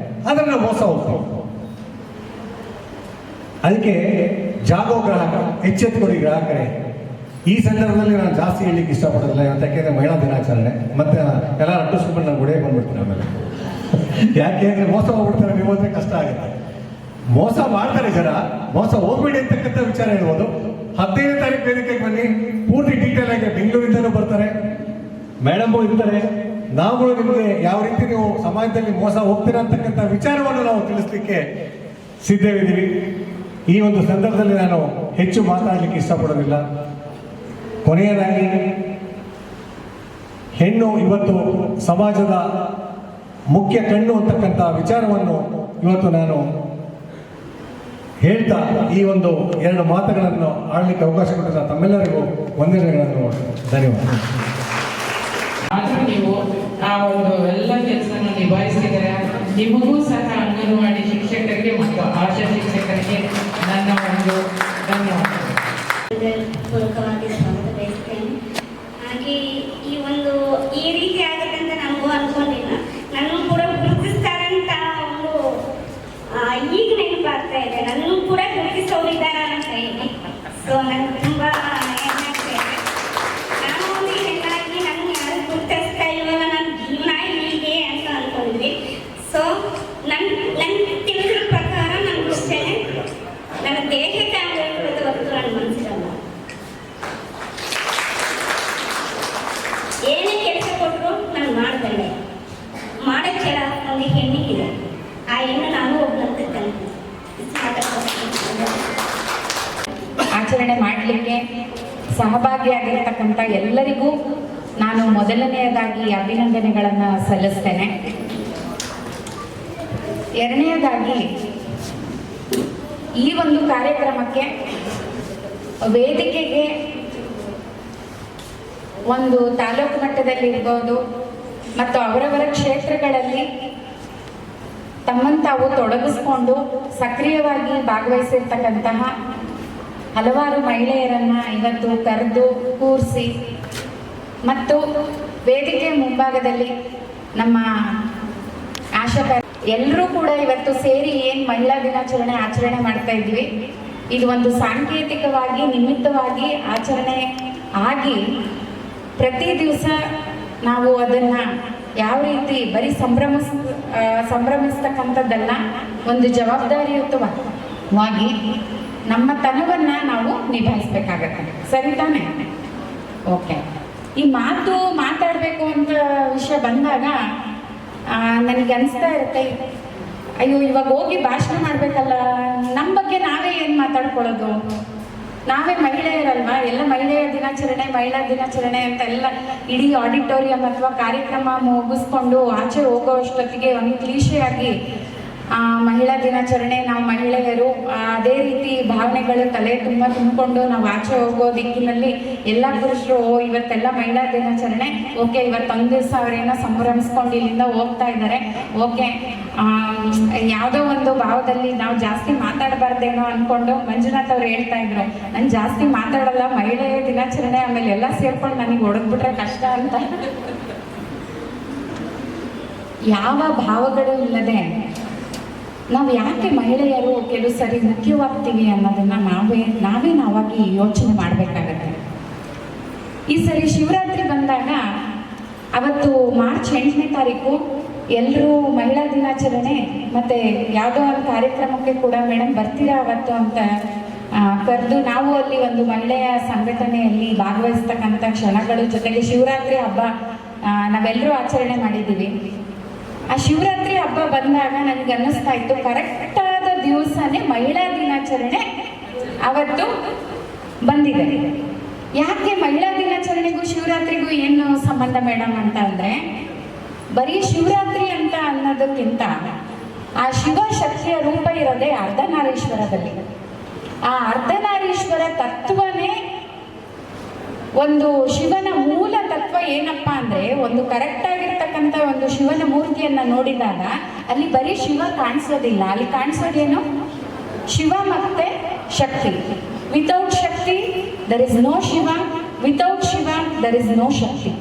ಆದ್ರೆ ನಾವು ಮೋಸ ಹೋಗ್ತೀವಿ. ಅದಕ್ಕೆ ಜಾಗೋ ಗ್ರಾಹಕ, ಎಚ್ಚೆತ್ತುಕೊಡಿ ಗ್ರಾಹಕರೇ. ಈ ಸಂದರ್ಭದಲ್ಲಿ ನಾನು ಜಾಸ್ತಿ ಹೇಳಲಿಕ್ಕೆ ಇಷ್ಟಪಡೋದಿಲ್ಲ, ಯಾಕೆಂದ್ರೆ ಮಹಿಳಾ ದಿನಾಚರಣೆ ಮತ್ತೆ ಎಲ್ಲ ಅಡ್ಡಿಸ್ಕೊಂಡು ನಾನು ಗುಡಿಗೆ ಬಂದ್ಬಿಡ್ತೀನಿ ಆಮೇಲೆ. ಯಾಕೆ ಅಂದ್ರೆ ಮೋಸ ಹೋಗ್ಬಿಡ್ತಾರೆ, ನೀವು ಹೋದ್ರೆ ಕಷ್ಟ ಆಗುತ್ತೆ. ಮೋಸ ಮಾಡ್ತಾರೆ ಜನ, ಮೋಸ ಹೋಗ್ಬೇಡಿ ಅಂತಕ್ಕಂಥ ವಿಚಾರ ಹೇಳ್ಬೋದು. 15ನೇ ತಾರೀಕು ವೇದಿಕೆಗೆ ಬನ್ನಿ, ಪೂರ್ತಿ ಡೀಟೇಲ್ ಆಗಿ ಬೆಂಗಳೂರಿಂದನೂ ಬರ್ತಾರೆ, ಮೇಡಮ್ ಇರ್ತಾರೆ, ನಾವು ನಿಮಗೆ ಯಾವ ರೀತಿ ನೀವು ಸಮಾಜದಲ್ಲಿ ಮೋಸ ಹೋಗ್ತೀರಾ ಅಂತಕ್ಕಂಥ ವಿಚಾರವನ್ನು ನಾವು ತಿಳಿಸ್ಲಿಕ್ಕೆ ಸಿದ್ಧವಿದ್ದೀವಿ. ಈ ಒಂದು ಸಂದರ್ಭದಲ್ಲಿ ನಾನು ಹೆಚ್ಚು ಮಾತಾಡಲಿಕ್ಕೆ ಇಷ್ಟಪಡೋದಿಲ್ಲ. ಕೊನೆಯದಾಗಿ, ಹೆಣ್ಣು ಇವತ್ತು ಸಮಾಜದ ಮುಖ್ಯ ಕಣ್ಣು ಅಂತಕ್ಕಂಥ ವಿಚಾರವನ್ನು ಇವತ್ತು ನಾನು ಹೇಳ್ತಾ ಈ ಒಂದು 2 ಮಾತುಗಳನ್ನು ಆಡಲಿಕ್ಕೆ ಅವಕಾಶ ಕೊಟ್ಟಿದ್ದ ತಮ್ಮೆಲ್ಲರಿಗೂ ವಂದನೆಗಳನ್ನು. ಧನ್ಯವಾದ. ಆದ್ರೂ ನೀವು ಆ ಒಂದು ಎಲ್ಲ ಕೆಲಸನ ನಿಭಾಯಿಸಿದರೆ ನಿಮಗೂ ಸಹ ಅಂಗನವಾಡಿ ಶಿಕ್ಷಕರಿಗೆ ಮತ್ತು ಆಶಾ ಶಿಕ್ಷಕರಿಗೆ ನನ್ನ ಒಂದು ಧನ್ಯವಾದ. ಪೂರಕವಾಗಿ ಸ್ವಾಗತ ಬಯಸ್ತೇನೆ. ಹಾಗೆ ಈ ರೀತಿ ಆಗುತ್ತೆ ಅಂತ ನನಗೂ ಅನ್ಕೊಂಡಿಲ್ಲ. ನನಗೂ ಕೂಡ ಗುರುತಿಸ್ತಾರಂತ ಒಂದು ಈಗ ನೆನಪಾಗ್ತಾ ಇದೆ, ನನ್ನೂ ಕೂಡ ಗುರುತಿಸೋರಿದ್ದಾರ ಅಂತ ಹೇಳಿ. ಸೊ ನನಗೆ ತುಂಬ ಹೆಮ್ಮಾಗ್ತಾ ಇದೆ. ನಾನು ಒಂದು ಹೆಣ್ಣಾಗಿ ನನಗೆ ಯಾರು ಗುರುತಿಸ್ತಾ ಇಲ್ವಲ್ಲ, ನನ್ನ ಜೀವನ ಹೀಗೆ ಅಂತ ಅನ್ಕೊಂಡಿದ್ವಿ. ಸೊ ನನ್ನ ತಿಳಿದಿರೋ ಪ್ರಕಾರ ನನಗೂ ಅಷ್ಟೇ, ನನ್ನ ದೇಹಕ್ಕೆ ಆಗಿರೋದು ಹೊರತು ನನ್ನ ಮನಸ್ಸಿರಲ್ಲ. ಏನೇ ಕೆಲಸ ಕೊಟ್ಟರು ನಾನು ಮಾಡಬಲ್ಲೆ, ಮಾಡೋ ಛಲ ಒಂದು ಹೆಣ್ಣಿಗಿದೆ. ಆ ಹೆಣ್ಣು ನಾನು ಒಬ್ಬನಂತ ಆಚರಣೆ ಮಾಡಲಿಕ್ಕೆ ಸಹಭಾಗಿಯಾಗಿರ್ತಕ್ಕಂಥ ಎಲ್ಲರಿಗೂ ನಾನು ಮೊದಲನೆಯದಾಗಿ ಅಭಿನಂದನೆಗಳನ್ನು ಸಲ್ಲಿಸ್ತೇನೆ. ಎರಡನೆಯದಾಗಿ, ಈ ಒಂದು ಕಾರ್ಯಕ್ರಮಕ್ಕೆ ವೇದಿಕೆಗೆ ಒಂದು ತಾಲೂಕು ಮಟ್ಟದಲ್ಲಿ ಇರ್ಬೋದು ಮತ್ತು ಅವರವರ ಕ್ಷೇತ್ರಗಳಲ್ಲಿ ತಮ್ಮನ್ನು ತಾವು ತೊಡಗಿಸ್ಕೊಂಡು ಸಕ್ರಿಯವಾಗಿ ಭಾಗವಹಿಸಿರ್ತಕ್ಕಂತಹ ಹಲವಾರು ಮಹಿಳೆಯರನ್ನು ಇವತ್ತು ಕರೆದು ಕೂರಿಸಿ ಮತ್ತು ವೇದಿಕೆ ಮುಂಭಾಗದಲ್ಲಿ ನಮ್ಮ ಆಶಾ ಎಲ್ಲರೂ ಕೂಡ ಇವತ್ತು ಸೇರಿ ಏನು ಮಹಿಳಾ ದಿನಾಚರಣೆ ಆಚರಣೆ ಮಾಡ್ತಾ ಇದ್ವಿ. ಇದು ಒಂದು ಸಾಂಕೇತಿಕವಾಗಿ ನಿಮಿತ್ತವಾಗಿ ಆಚರಣೆ ಆಗಿ ಪ್ರತಿ ದಿವಸ ನಾವು ಅದನ್ನು ಯಾವ ರೀತಿ ಬರೀ ಸಂಭ್ರಮಿಸ್ತಕ್ಕಂಥದ್ದಲ್ಲ, ಒಂದು ಜವಾಬ್ದಾರಿಯುತವಾಗಿ ನಮ್ಮ ತನವನ್ನು ನಾವು ನಿಭಾಯಿಸ್ಬೇಕಾಗತ್ತೆ. ಸರಿ ತಾನೆ? ಓಕೆ. ಈ ಮಾತಾಡಬೇಕು ಅಂತ ವಿಷಯ ಬಂದಾಗ ನನಗೆ ಅನಿಸ್ತಾ ಇರುತ್ತೆ, ಅಯ್ಯೋ ಇವಾಗ ಹೋಗಿ ಭಾಷಣ ಮಾಡಬೇಕಲ್ಲ, ನಮ್ಮ ಬಗ್ಗೆ ನಾವೇ ಏನು ಮಾತಾಡ್ಕೊಳ್ಳೋದು, ನಾವೇ ಮಹಿಳೆಯರಲ್ವಾ, ಎಲ್ಲ ಮಹಿಳೆಯರ ದಿನಾಚರಣೆ ಮಹಿಳಾ ದಿನಾಚರಣೆ ಅಂತ ಎಲ್ಲ ಇಡೀ ಆಡಿಟೋರಿಯಂ ಅಥವಾ ಕಾರ್ಯಕ್ರಮ ಮುಗಿಸ್ಕೊಂಡು ಆಚೆ ಹೋಗೋಷ್ಟೊತ್ತಿಗೆ ಒಂದು ಕ್ಲೀಶೆಯಾಗಿ ಮಹಿಳಾ ದಿನಾಚರಣೆ ನಾವು ಮಹಿಳೆಯರು ಅದೇ ರೀತಿ ಭಾವನೆಗಳು ತಲೆ ತುಂಬಿಕೊಂಡು ನಾವು ಆಚೆ ಹೋಗೋ ದಿಕ್ಕಿನಲ್ಲಿ ಎಲ್ಲ ಪುರುಷರು ಇವತ್ತೆಲ್ಲ ಮಹಿಳಾ ದಿನಾಚರಣೆ, ಓಕೆ ಇವತ್ತೊಂದು ದಿವಸ ಅವರೇನೋ ಸಂಭ್ರಮಿಸ್ಕೊಂಡು ಇಲ್ಲಿಂದ ಹೋಗ್ತಾ ಇದ್ದಾರೆ, ಓಕೆ ಯಾವುದೋ ಒಂದು ಭಾವದಲ್ಲಿ ನಾವು ಜಾಸ್ತಿ ಮಾತಾಡಬಾರ್ದೇನೋ ಅಂದ್ಕೊಂಡು ಮಂಜುನಾಥ್ ಅವ್ರು ಹೇಳ್ತಾ ಇದ್ರು, ನಾನು ಜಾಸ್ತಿ ಮಾತಾಡಲ್ಲ, ಮಹಿಳೆಯ ದಿನಾಚರಣೆ ಆಮೇಲೆ ಎಲ್ಲ ಸೇರ್ಕೊಂಡು ನನಗೆ ಹೊಡೆದ್ಬಿಟ್ರೆ ಕಷ್ಟ ಅಂತ. ಯಾವ ಭಾವಗಳು ಇಲ್ಲದೆ ನಾವು ಯಾಕೆ ಮಹಿಳೆಯರು ಕೆಲವು ಸರಿ ಮುಖ್ಯವಾಗ್ತೀವಿ ಅನ್ನೋದನ್ನು ನಾವಾಗಿ ಯೋಚನೆ ಮಾಡಬೇಕಾಗತ್ತೆ. ಈ ಸರಿ ಶಿವರಾತ್ರಿ ಬಂದಾಗ ಅವತ್ತು ಮಾರ್ಚ್ 8ನೇ ತಾರೀಕು ಎಲ್ಲರೂ ಮಹಿಳಾ ದಿನಾಚರಣೆ ಮತ್ತು ಯಾವುದೋ ಒಂದು ಕಾರ್ಯಕ್ರಮಕ್ಕೆ ಕೂಡ ಮೇಡಮ್ ಬರ್ತೀರಾ ಅವತ್ತು ಅಂತ ಕರೆದು ನಾವು ಅಲ್ಲಿ ಒಂದು ಮಹಿಳೆಯ ಸಂಘಟನೆಯಲ್ಲಿ ಭಾಗವಹಿಸ್ತಕ್ಕಂಥ ಕ್ಷಣಗಳು, ಜೊತೆಗೆ ಶಿವರಾತ್ರಿ ಹಬ್ಬ ನಾವೆಲ್ಲರೂ ಆಚರಣೆ ಮಾಡಿದ್ದೀವಿ. ಆ ಶಿವರಾತ್ರಿ ಹಬ್ಬ ಬಂದಾಗ ನನಗೆ ಅನ್ನಿಸ್ತಾ ಇತ್ತು, ಕರೆಕ್ಟಾದ ದಿವಸನೇ ಮಹಿಳಾ ದಿನಾಚರಣೆ ಅವತ್ತು ಬಂದಿದೆ. ಯಾಕೆ ಮಹಿಳಾ ದಿನಾಚರಣೆಗೂ ಶಿವರಾತ್ರಿಗೂ ಏನು ಸಂಬಂಧ ಮೇಡಮ್ ಅಂತ ಅಂದರೆ, ಬರೀ ಶಿವರಾತ್ರಿ ಅಂತ ಅನ್ನೋದಕ್ಕಿಂತ ಆ ಶಿವಶಕ್ತಿಯ ರೂಪ ಇರೋದೇ ಅರ್ಧನಾರೀಶ್ವರದಲ್ಲಿ. ಆ ಅರ್ಧನಾರೀಶ್ವರ ತತ್ವನೇ ಒಂದು ಶಿವನ ಮೂಲ ತತ್ವ ಏನಪ್ಪ ಅಂದರೆ, ಒಂದು ಕರೆಕ್ಟ್ ಆಗಿರ್ತಕ್ಕಂಥ ಇರ್ತಕ್ಕಂಥ ಒಂದು ಶಿವನ ಮೂರ್ತಿಯನ್ನ ನೋಡಿದಾಗ ಅಲ್ಲಿ ಬರೀ ಶಿವ ಕಾಣಿಸೋದಿಲ್ಲ, ಅಲ್ಲಿ ಕಾಣಿಸೋದೇನು ಶಿವ ಮತ್ತೆ Shakti. Without Shakti there is no Shiva, without Shiva there is no Shakti.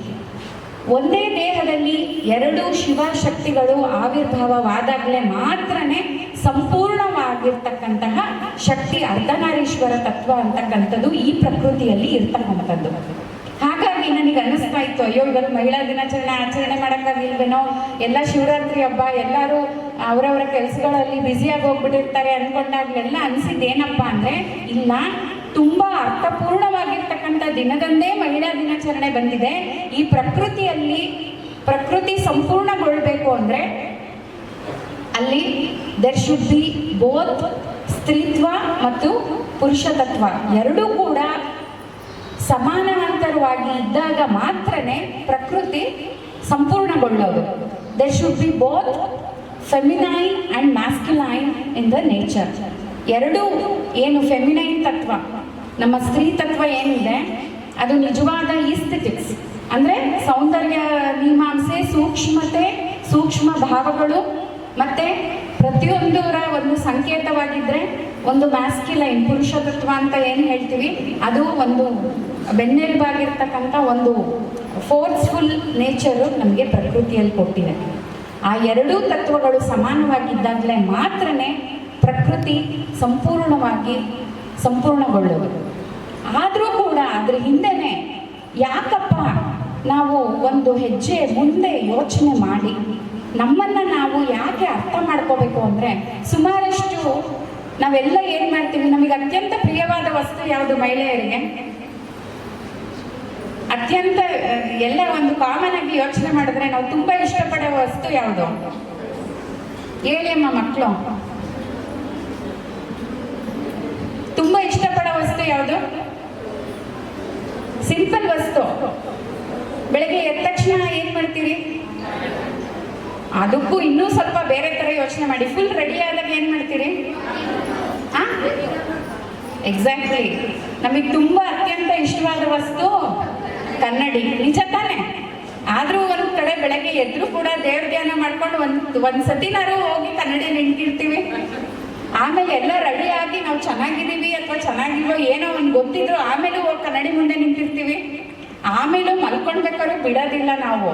ಒಂದೇ ದೇಹದಲ್ಲಿ ಎರಡು ಶಿವ ಶಕ್ತಿಗಳು ಆವಿರ್ಭಾವವಾದಾಗಲೇ ಮಾತ್ರನೇ ಸಂಪೂರ್ಣವಾಗಿರ್ತಕ್ಕಂತಹ ಶಕ್ತಿ ಅರ್ಧನಾರೀಶ್ವರ ತತ್ವ ಅಂತಕ್ಕಂಥದ್ದು ಈ ಪ್ರಕೃತಿಯಲ್ಲಿ ಇರ್ತಕ್ಕಂಥದ್ದು. ಹಾಗಾಗಿ ನನಗೆ ಅನ್ನಿಸ್ತಾ ಇತ್ತು, ಅಯ್ಯೋ ಇವತ್ತು ಮಹಿಳಾ ದಿನಾಚರಣೆ ಆಚರಣೆ ಮಾಡೋಕ್ಕಾಗಿಲ್ವೇನೋ, ಎಲ್ಲ ಶಿವರಾತ್ರಿ ಹಬ್ಬ ಎಲ್ಲರೂ ಅವರವರ ಕೆಲಸಗಳಲ್ಲಿ ಬ್ಯುಸಿಯಾಗಿ ಹೋಗ್ಬಿಟ್ಟಿರ್ತಾರೆ ಅಂದ್ಕೊಂಡಾಗ್ಲೆಲ್ಲ ಅನಿಸಿದ್ದು ಏನಪ್ಪ ಅಂದರೆ, ಇಲ್ಲ, ತುಂಬ ಅರ್ಥಪೂರ್ಣವಾಗಿರ್ತಕ್ಕಂಥ ದಿನದಂದೇ ಮಹಿಳಾ ದಿನಾಚರಣೆ ಬಂದಿದೆ. ಈ ಪ್ರಕೃತಿ ಸಂಪೂರ್ಣಗೊಳ್ಬೇಕು ಅಂದರೆ ಅಲ್ಲಿ ದೆರ್ ಶುಡ್ ಬಿ ಬೋತ್ ಸ್ತ್ರೀತ್ವ ಮತ್ತು ಪುರುಷತತ್ವ ಎರಡೂ ಕೂಡ ಸಮಾನಾಂತರವಾಗಿ ಇದ್ದಾಗ ಮಾತ್ರನೇ ಪ್ರಕೃತಿ ಸಂಪೂರ್ಣಗೊಳ್ಳೋದು. There should be both feminine and masculine in the nature. ಎರಡೂ ಏನು ಫೆಮಿನೈನ್ ತತ್ವ, ನಮ್ಮ ಸ್ತ್ರೀ ತತ್ವ ಏನಿದೆ ಅದು ನಿಜವಾದ ಈಸ್ಥೆಟಿಕ್ಸ್ ಅಂದರೆ ಸೌಂದರ್ಯ ಮೀಮಾಂಸೆ, ಸೂಕ್ಷ್ಮತೆ, ಸೂಕ್ಷ್ಮ ಭಾವಗಳು ಮತ್ತು ಪ್ರತಿಯೊಂದರ ಒಂದು ಸಂಕೇತವಾಗಿದ್ದರೆ ಒಂದು ಮ್ಯಾಸ್ಕ್ಯುಲೈನ್ ಪುರುಷತತ್ವ ಅಂತ ಏನು ಹೇಳ್ತೀವಿ, ಅದು ಒಂದು ಬೆನ್ನೆಲುಬಾಗಿರ್ತಕ್ಕಂಥ ಒಂದು ಫೋರ್ಸ್ಫುಲ್ ನೇಚರು ನಮಗೆ ಪ್ರಕೃತಿಯಲ್ಲಿ ಕೊಟ್ಟಿದೆ. ಆ ಎರಡೂ ತತ್ವಗಳು ಸಮಾನವಾಗಿದ್ದಾಗಲೇ ಮಾತ್ರನೇ ಪ್ರಕೃತಿ ಸಂಪೂರ್ಣಗೊಳ್ಳೋದು. ಆದರೂ ಕೂಡ ಅದ್ರ ಹಿಂದೆನೇ ಯಾಕಪ್ಪ ನಾವು ಒಂದು ಹೆಜ್ಜೆ ಮುಂದೆ ಯೋಚನೆ ಮಾಡಿ ನಮ್ಮನ್ನು ನಾವು ಯಾಕೆ ಅರ್ಥ ಮಾಡ್ಕೋಬೇಕು ಅಂದರೆ, ಸುಮಾರಷ್ಟು ನಾವೆಲ್ಲ ಏನು ಮಾಡ್ತೀವಿ, ನಮಗೆ ಅತ್ಯಂತ ಪ್ರಿಯವಾದ ವಸ್ತು ಯಾವುದು ಮಹಿಳೆಯರಿಗೆ? ಅತ್ಯಂತ ಎಲ್ಲ ಒಂದು ಕಾಮನ್ ಆಗಿ ಯೋಚನೆ ಮಾಡಿದ್ರೆ ನಾವು ತುಂಬ ಇಷ್ಟಪಡೋ ವಸ್ತು ಯಾವುದು? ಹೇಳಿ ಅಮ್ಮ ಮಕ್ಕಳು, ತುಂಬ ಇಷ್ಟಪಡೋ ವಸ್ತು ಯಾವುದು? ಸಿಂಪಲ್ ವಸ್ತು. ಬೆಳಗ್ಗೆ ಎದ್ದ ತಕ್ಷಣ ಏನು ಮಾಡ್ತೀರಿ? ಅದಕ್ಕೂ ಇನ್ನೂ ಸ್ವಲ್ಪ ಬೇರೆ ಥರ ಯೋಚನೆ ಮಾಡಿ. ಫುಲ್ ರೆಡಿ ಆದಾಗ ಏನು ಮಾಡ್ತೀರಿ? ಎಕ್ಸಾಕ್ಟ್ಲಿ. ನಮಗೆ ತುಂಬ ಅತ್ಯಂತ ಇಷ್ಟವಾದ ವಸ್ತು ಕನ್ನಡಿ, ನಿಜ ತಾನೆ? ಆದರೂ ಒಂದು ಕಡೆ ಬೆಳಗ್ಗೆ ಎದ್ರು ಕೂಡ ದೇವ್ರ ಧ್ಯಾನ ಮಾಡ್ಕೊಂಡು ಒಂದು ಸತಿನಾರು ಹೋಗಿ ಕನ್ನಡಿ ನಿಂತಿರ್ತೀವಿ. ಆಮೇಲೆ ಎಲ್ಲ ರೆಡಿಯಾಗಿ ನಾವು ಚೆನ್ನಾಗಿದ್ದೀವಿ ಅಥವಾ ಚೆನ್ನಾಗಿಲ್ವೋ ಏನೋ ಒಂದು ಗೊತ್ತಿದ್ರು ಆಮೇಲೆ ಹೋಗಿ ಕನ್ನಡಿ ಮುಂದೆ ನಿಂತಿರ್ತೀವಿ. ಆಮೇಲೂ ಮಲ್ಕೊಳ್ಬೇಕಾದ್ರೂ ಬಿಡೋದಿಲ್ಲ ನಾವು.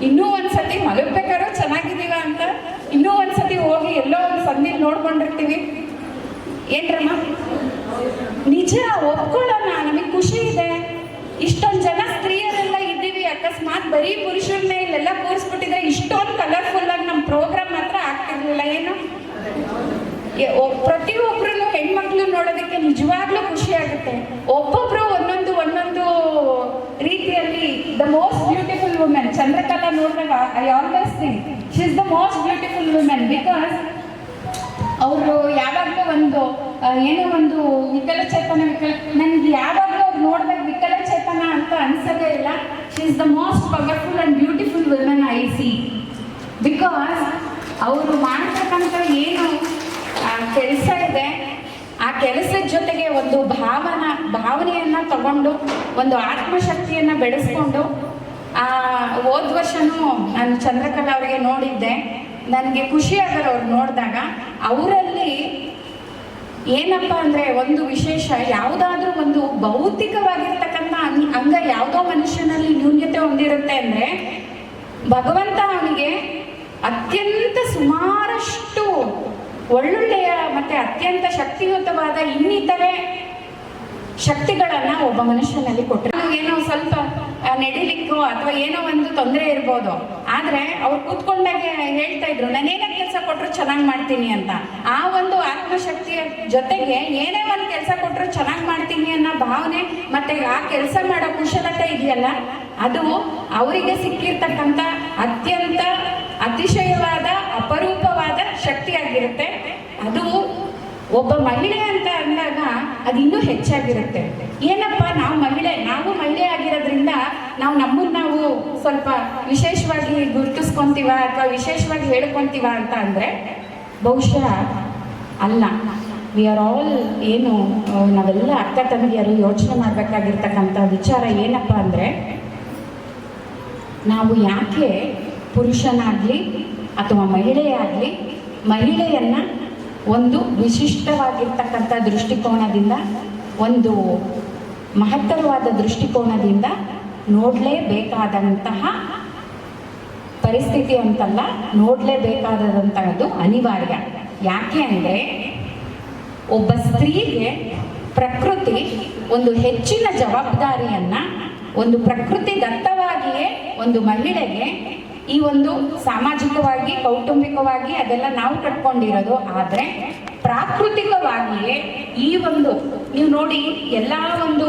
ಇನ್ನೂ ಒಂದ್ಸತಿ ಮಲಗ್ಬೇಕಾದ್ರೂ ಚೆನ್ನಾಗಿದ್ದೀವ ಅಂತ ಇನ್ನೂ ಒಂದ್ಸತಿ ಹೋಗಿ ಎಲ್ಲೋ ಒಂದು ಸಂದಿಲ್ ನೋಡ್ಕೊಂಡಿರ್ತೀವಿ. ಏನ್ರಮ್ಮ? ನಿಜ, ಒಪ್ಕೊಳ್ಳೋಣ, ನಮಗೆ ಖುಷಿ ಇದೆ. ಇಷ್ಟೊಂದು ಜನ ಸ್ತ್ರೀಯರೆಲ್ಲ ಇದ್ದೀವಿ, ಅಕಸ್ಮಾತ್ ಬರೀ ಪುರುಷರನ್ನೇ ಇಲ್ಲೆಲ್ಲ ಕೂರಿಸ್ಬಿಟ್ಟಿದ್ರೆ ಇಷ್ಟೊಂದು ಕಲರ್ಫುಲ್ಲಾಗಿ ನಮ್ಮ ಪ್ರೋಗ್ರಾಮ್ ಮಾತ್ರ ಆಗ್ತಿರ್ಲಿಲ್ಲ. ಏನು ಪ್ರತಿಯೊಬ್ಬರು ಹೆಣ್ಮಕ್ಳು ನೋಡೋದಕ್ಕೆ ನಿಜವಾಗ್ಲೂ ಖುಷಿ ಆಗುತ್ತೆ. ಒಬ್ಬೊಬ್ರು ಒಂದೊಂದು ರೀತಿಯಲ್ಲಿ the most beautiful women. Chandrakala ನೋಡಿದಾಗ I always think she is the most beautiful women because ಅವರು ಯಾವಾಗಲೂ ಏನೋ ಒಂದು ವಿಕಲಚೇತನ ನನಗೆ ಯಾವಾಗಲೂ ಅವ್ರು ನೋಡಿದಾಗ ವಿಕಲಚೇತನ ಅಂತ ಅನ್ಸೋದೇ ಇಲ್ಲ. She is the most powerful and beautiful women I C. Because ಅವರು ಮಾಡ್ತಕ್ಕಂಥ ಏನು ಕೆಲಸ ಇದೆ, ಆ ಕೆಲಸದ ಜೊತೆಗೆ ಒಂದು ಭಾವನೆಯನ್ನು ತಗೊಂಡು ಒಂದು ಆತ್ಮಶಕ್ತಿಯನ್ನು ಬೆಳೆಸ್ಕೊಂಡು, ಹೋದ ವರ್ಷನೂ ನಾನು ಚಂದ್ರಕಲಾ ಅವರಿಗೆ ನೋಡಿದ್ದೆ. ನನಗೆ ಖುಷಿ ಆಗೋರು ಅವ್ರು ನೋಡಿದಾಗ. ಅವರಲ್ಲಿ ಏನಪ್ಪ ಅಂದರೆ ಒಂದು ವಿಶೇಷ, ಯಾವುದಾದ್ರೂ ಒಂದು ಭೌತಿಕವಾಗಿರ್ತಕ್ಕಂಥ ಅಂಗ ಯಾವುದೋ ಮನುಷ್ಯನಲ್ಲಿ ನ್ಯೂನ್ಯತೆ ಹೊಂದಿರುತ್ತೆ ಅಂದರೆ ಭಗವಂತ ಅವನಿಗೆ ಅತ್ಯಂತ ಸುಮಾರಷ್ಟು ಒಳ್ಳೊಳ್ಳೆಯ ಮತ್ತು ಅತ್ಯಂತ ಶಕ್ತಿಯುತವಾದ ಇನ್ನಿತರೆ ಶಕ್ತಿಗಳನ್ನು ಒಬ್ಬ ಮನುಷ್ಯನಲ್ಲಿ ಕೊಟ್ಟರೆ, ಏನೋ ಸ್ವಲ್ಪ ನಡಿಲಿಕ್ಕೋ ಅಥವಾ ಏನೋ ಒಂದು ತೊಂದರೆ ಇರ್ಬೋದು. ಆದರೆ ಅವ್ರು ಕೂತ್ಕೊಂಡಾಗೆ ಹೇಳ್ತಾ ಇದ್ರು, ನಾನೇನೇ ಕೆಲಸ ಕೊಟ್ಟರು ಚೆನ್ನಾಗಿ ಮಾಡ್ತೀನಿ ಅಂತ. ಆ ಒಂದು ಆತ್ಮಶಕ್ತಿಯ ಜೊತೆಗೆ ಏನೇ ಒಂದು ಕೆಲಸ ಕೊಟ್ಟರು ಚೆನ್ನಾಗಿ ಮಾಡ್ತೀನಿ ಅನ್ನೋ ಭಾವನೆ ಮತ್ತು ಆ ಕೆಲಸ ಮಾಡೋ ಕುಶಲತೆ ಇದೆಯಲ್ಲ, ಅದು ಅವರಿಗೆ ಸಿಕ್ಕಿರ್ತಕ್ಕಂಥ ಅತ್ಯಂತ ಅತಿಶಯವಾದ ಅಪರೂಪವಾದ ಶಕ್ತಿಯಾಗಿರುತ್ತೆ. ಅದು ಒಬ್ಬ ಮಹಿಳೆ ಅಂತ ಅಂದಾಗ ಅದು ಇನ್ನೂ ಹೆಚ್ಚಾಗಿರುತ್ತೆ. ಏನಪ್ಪ ನಾವು ಮಹಿಳೆ ಆಗಿರೋದ್ರಿಂದ ನಾವು ಸ್ವಲ್ಪ ವಿಶೇಷವಾಗಿ ಗುರುತಿಸ್ಕೊಂತೀವ ಅಥವಾ ವಿಶೇಷವಾಗಿ ಹೇಳ್ಕೊತೀವ ಅಂತ ಅಂದರೆ ಬಹುಶಃ ಅಲ್ಲ. ವಿ ಆರ್ ಆಲ್ ನಾವೆಲ್ಲ ಅಕ್ಕ ತಂಗಿಯರು ಯೋಚನೆ ಮಾಡಬೇಕಾಗಿರ್ತಕ್ಕಂಥ ವಿಚಾರ ಏನಪ್ಪ ಅಂದರೆ, ನಾವು ಯಾಕೆ ಪುರುಷನಾಗಲಿ ಅಥವಾ ಮಹಿಳೆಯಾಗಲಿ ಮಹಿಳೆಯನ್ನು ಒಂದು ವಿಶಿಷ್ಟವಾಗಿರ್ತಕ್ಕಂಥ ದೃಷ್ಟಿಕೋನದಿಂದ, ಒಂದು ಮಹತ್ತರವಾದ ದೃಷ್ಟಿಕೋನದಿಂದ ನೋಡಲೇಬೇಕಾದಂತಹ ಪರಿಸ್ಥಿತಿ ಅಂತಲ್ಲ, ನೋಡಲೇಬೇಕಾದಂತಹದ್ದು ಅನಿವಾರ್ಯ. ಯಾಕೆ ಅಂದರೆ ಒಬ್ಬ ಸ್ತ್ರೀಗೆ ಪ್ರಕೃತಿ ಒಂದು ಹೆಚ್ಚಿನ ಜವಾಬ್ದಾರಿಯನ್ನು, ಒಂದು ಪ್ರಕೃತಿ ದತ್ತವಾಗಿಯೇ ಒಂದು ಮಹಿಳೆಗೆ ಈ ಒಂದು ಸಾಮಾಜಿಕವಾಗಿ ಕೌಟುಂಬಿಕವಾಗಿ ಅದೆಲ್ಲ ನಾವು ಕಟ್ಕೊಂಡಿರೋದು. ಆದರೆ ಪ್ರಾಕೃತಿಕವಾಗಿಯೇ ಈ ಒಂದು ನೀವು ನೋಡಿ ಎಲ್ಲ ಒಂದು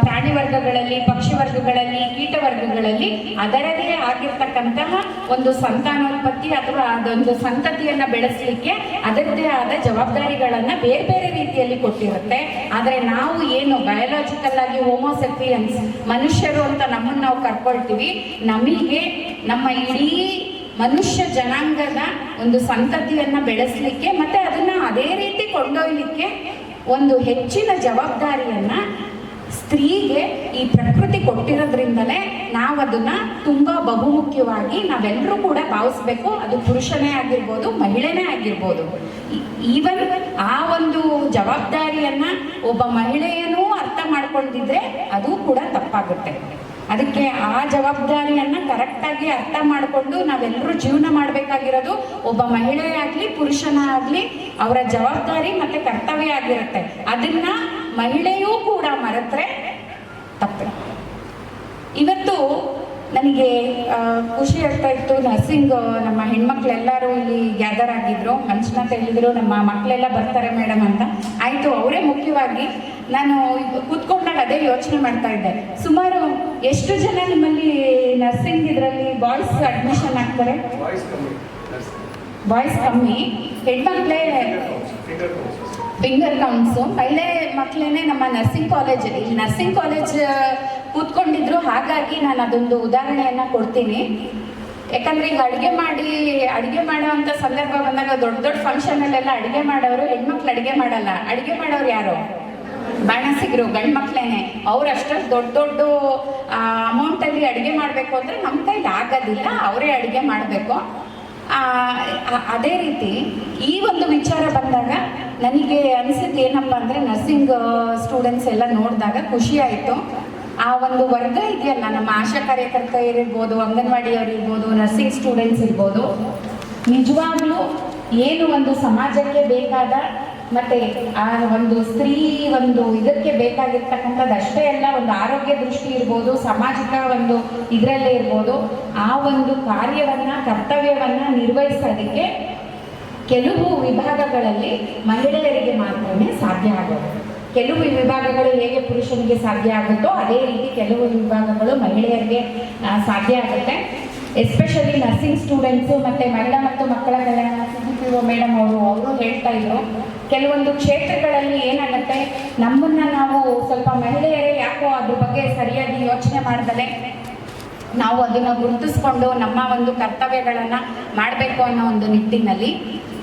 ಪ್ರಾಣಿ ವರ್ಗಗಳಲ್ಲಿ, ಪಕ್ಷಿ ವರ್ಗಗಳಲ್ಲಿ, ಕೀಟ ವರ್ಗಗಳಲ್ಲಿ ಅದರದೇ ಆಗಿರ್ತಕ್ಕಂತಹ ಒಂದು ಸಂತಾನೋತ್ಪತ್ತಿ ಅಥವಾ ಅದೊಂದು ಸಂತತಿಯನ್ನು ಬೆಳೆಸಲಿಕ್ಕೆ ಅದರದ್ದೇ ಆದ ಜವಾಬ್ದಾರಿಗಳನ್ನು ಬೇರೆ ಬೇರೆ ರೀತಿಯಲ್ಲಿ ಕೊಟ್ಟಿರುತ್ತೆ. ಆದರೆ ನಾವು ಏನು ಬಯೋಲಾಜಿಕಲ್ ಆಗಿ ಹೋಮೋಸೆಪಿಯನ್ಸ್ ಮನುಷ್ಯರು ಅಂತ ನಮ್ಮನ್ನು ನಾವು ಕರ್ಕೊಳ್ತೀವಿ, ನಮಗೆ ನಮ್ಮ ಇಡೀ ಮನುಷ್ಯ ಜನಾಂಗದ ಒಂದು ಸಂತತಿಯನ್ನು ಬೆಳೆಸಲಿಕ್ಕೆ ಮತ್ತು ಅದನ್ನು ಅದೇ ರೀತಿ ಕೊಂಡೊಯ್ಯಲಿಕ್ಕೆ ಒಂದು ಹೆಚ್ಚಿನ ಜವಾಬ್ದಾರಿಯನ್ನು ಸ್ತ್ರೀಗೆ ಈ ಪ್ರಕೃತಿ ಕೊಟ್ಟಿರೋದ್ರಿಂದಲೇ ನಾವು ಅದನ್ನು ತುಂಬ ಬಹುಮುಖ್ಯವಾಗಿ ನಾವೆಲ್ಲರೂ ಕೂಡ ಭಾವಿಸ್ಬೇಕು. ಅದು ಪುರುಷನೇ ಆಗಿರ್ಬೋದು, ಮಹಿಳೆನೇ ಆಗಿರ್ಬೋದು. ಈವನ್ ಆ ಒಂದು ಜವಾಬ್ದಾರಿಯನ್ನು ಒಬ್ಬ ಮಹಿಳೆಯನ್ನೂ ಅರ್ಥ ಮಾಡ್ಕೊಂಡಿದ್ರೆ ಅದು ಕೂಡ ತಪ್ಪಾಗುತ್ತೆ. ಅದಕ್ಕೆ ಆ ಜವಾಬ್ದಾರಿಯನ್ನು ಕರೆಕ್ಟಾಗಿ ಅರ್ಥ ಮಾಡಿಕೊಂಡು ನಾವೆಲ್ಲರೂ ಜೀವನ ಮಾಡಬೇಕಾಗಿರೋದು ಒಬ್ಬ ಮಹಿಳೆಯಾಗಲಿ ಪುರುಷನಾಗಲಿ ಅವರ ಜವಾಬ್ದಾರಿ ಮತ್ತು ಕರ್ತವ್ಯ ಆಗಿರುತ್ತೆ. ಅದನ್ನು ಮಹಿಳೆಯೂ ಕೂಡ ಮರೆತರೆ ತಪ್ಪು. ಇವತ್ತು ನನಗೆ ಖುಷಿ ಆಗ್ತಾ ಇತ್ತು. ನರ್ಸಿಂಗ್ ನಮ್ಮ ಹೆಣ್ಮಕ್ಳೆಲ್ಲರೂ ಇಲ್ಲಿ ಗ್ಯಾದರ್ ಆಗಿದ್ರು. ಮಂಜುನಾಥ ಹೇಳಿದ್ರು ನಮ್ಮ ಮಕ್ಕಳೆಲ್ಲ ಬರ್ತಾರೆ ಮೇಡಮ್ ಅಂತ. ಆಯಿತು, ಅವರೇ ಮುಖ್ಯವಾಗಿ. ನಾನು ಕೂತ್ಕೊಂಡಾಗ ಅದೇ ಯೋಚನೆ ಮಾಡ್ತಾ ಇದ್ದೆ, ಸುಮಾರು ಎಷ್ಟು ಜನ ನಿಮ್ಮಲ್ಲಿ ನರ್ಸಿಂಗ್ ಇದರಲ್ಲಿ ಬಾಯ್ಸ್ ಅಡ್ಮಿಷನ್ ಆಗ್ತಾರೆ? ಬಾಯ್ಸ್ ಕಮ್ಮಿ, ಹೆಣ್ಮಕ್ಳೇ ಫಿಂಗರ್ ಕೌಂಟ್ಸು. ಮಹಿಳೆ ಮಕ್ಕಳೇ ನಮ್ಮ ನರ್ಸಿಂಗ್ ಕಾಲೇಜಲ್ಲಿ, ನರ್ಸಿಂಗ್ ಕಾಲೇಜ್ ಕೂತ್ಕೊಂಡಿದ್ರು. ಹಾಗಾಗಿ ನಾನು ಅದೊಂದು ಉದಾಹರಣೆಯನ್ನು ಕೊಡ್ತೀನಿ. ಯಾಕಂದರೆ ಈಗ ಅಡುಗೆ ಮಾಡೋವಂಥ ಸಂದರ್ಭ ಬಂದಾಗ ದೊಡ್ಡ ದೊಡ್ಡ ಫಂಕ್ಷನಲ್ಲೆಲ್ಲ ಅಡುಗೆ ಮಾಡೋರು ಹೆಣ್ಮಕ್ಳು ಅಡುಗೆ ಮಾಡಲ್ಲ. ಅಡುಗೆ ಮಾಡೋರು ಯಾರು? ಬಾಣಸಿಗರು, ಗಂಡು ಮಕ್ಕಳೇನೆ. ಅವ್ರು ಅಷ್ಟೊಂದು ದೊಡ್ಡ ದೊಡ್ಡ ಅಮೌಂಟಲ್ಲಿ ಅಡುಗೆ ಮಾಡಬೇಕು ಅಂದರೆ ನಮ್ಮ ಕೈಲಿ ಆಗೋದಿಲ್ಲ, ಅವರೇ ಅಡುಗೆ ಮಾಡಬೇಕು. ಅದೇ ರೀತಿ ಈ ಒಂದು ವಿಚಾರ ಬಂದಾಗ ನನಗೆ ಅನಿಸಿದ್ದು ಏನಪ್ಪ ಅಂದರೆ, ನರ್ಸಿಂಗ್ ಸ್ಟೂಡೆಂಟ್ಸ್ ಎಲ್ಲ ನೋಡಿದಾಗ ಖುಷಿ ಆಯಿತು. ಆ ಒಂದು ವರ್ಗ ಇದೆಯಲ್ಲ, ನಮ್ಮ ಆಶಾ ಕಾರ್ಯಕರ್ತೆಯರಿರ್ಬೋದು, ಅಂಗನವಾಡಿಯವರು ಇರ್ಬೋದು, ನರ್ಸಿಂಗ್ ಸ್ಟೂಡೆಂಟ್ಸ್ ಇರ್ಬೋದು, ನಿಜವಾಗ್ಲೂ ಏನು ಒಂದು ಸಮಾಜಕ್ಕೆ ಬೇಕಾದ ಮತ್ತು ಆ ಒಂದು ಸ್ತ್ರೀ ಒಂದು ಇದಕ್ಕೆ ಬೇಕಾಗಿರ್ತಕ್ಕಂಥದ್ದು ಅಷ್ಟೇ ಅಲ್ಲ, ಒಂದು ಆರೋಗ್ಯ ದೃಷ್ಟಿ ಇರ್ಬೋದು, ಸಾಮಾಜಿಕ ಒಂದು ಇದರಲ್ಲೇ ಇರ್ಬೋದು, ಆ ಒಂದು ಕಾರ್ಯವನ್ನು ಕರ್ತವ್ಯವನ್ನು ನಿರ್ವಹಿಸೋದಕ್ಕೆ ಕೆಲವು ವಿಭಾಗಗಳಲ್ಲಿ ಮಹಿಳೆಯರಿಗೆ ಮಾತ್ರವೇ ಸಾಧ್ಯ ಆಗೋದು. ಕೆಲವು ವಿಭಾಗಗಳು ಹೇಗೆ ಪುರುಷನಿಗೆ ಸಾಧ್ಯ ಆಗುತ್ತೋ ಅದೇ ರೀತಿ ಕೆಲವು ವಿಭಾಗಗಳು ಮಹಿಳೆಯರಿಗೆ ಸಾಧ್ಯ ಆಗುತ್ತೆ. ಎಸ್ಪೆಷಲಿ ನರ್ಸಿಂಗ್ ಸ್ಟೂಡೆಂಟ್ಸು ಮತ್ತು ಮಹಿಳಾ ಮತ್ತು ಮಕ್ಕಳ ಕಲ್ಯಾಣ CDPO ಮೇಡಮ್ ಅವರು ಹೇಳ್ತಾ ಇದ್ರು, ಕೆಲವೊಂದು ಕ್ಷೇತ್ರಗಳಲ್ಲಿ ಏನಾಗುತ್ತೆ, ನಮ್ಮನ್ನು ನಾವು ಸ್ವಲ್ಪ ಮಹಿಳೆಯರೇ ಯಾಕೋ ಅದ್ರ ಬಗ್ಗೆ ಸರಿಯಾಗಿ ಯೋಚನೆ ಮಾಡ್ದಲೆ ನಾವು ಅದನ್ನು ಗುರುತಿಸ್ಕೊಂಡು ನಮ್ಮ ಒಂದು ಕರ್ತವ್ಯಗಳನ್ನು ಮಾಡಬೇಕು ಅನ್ನೋ ಒಂದು ನಿಟ್ಟಿನಲ್ಲಿ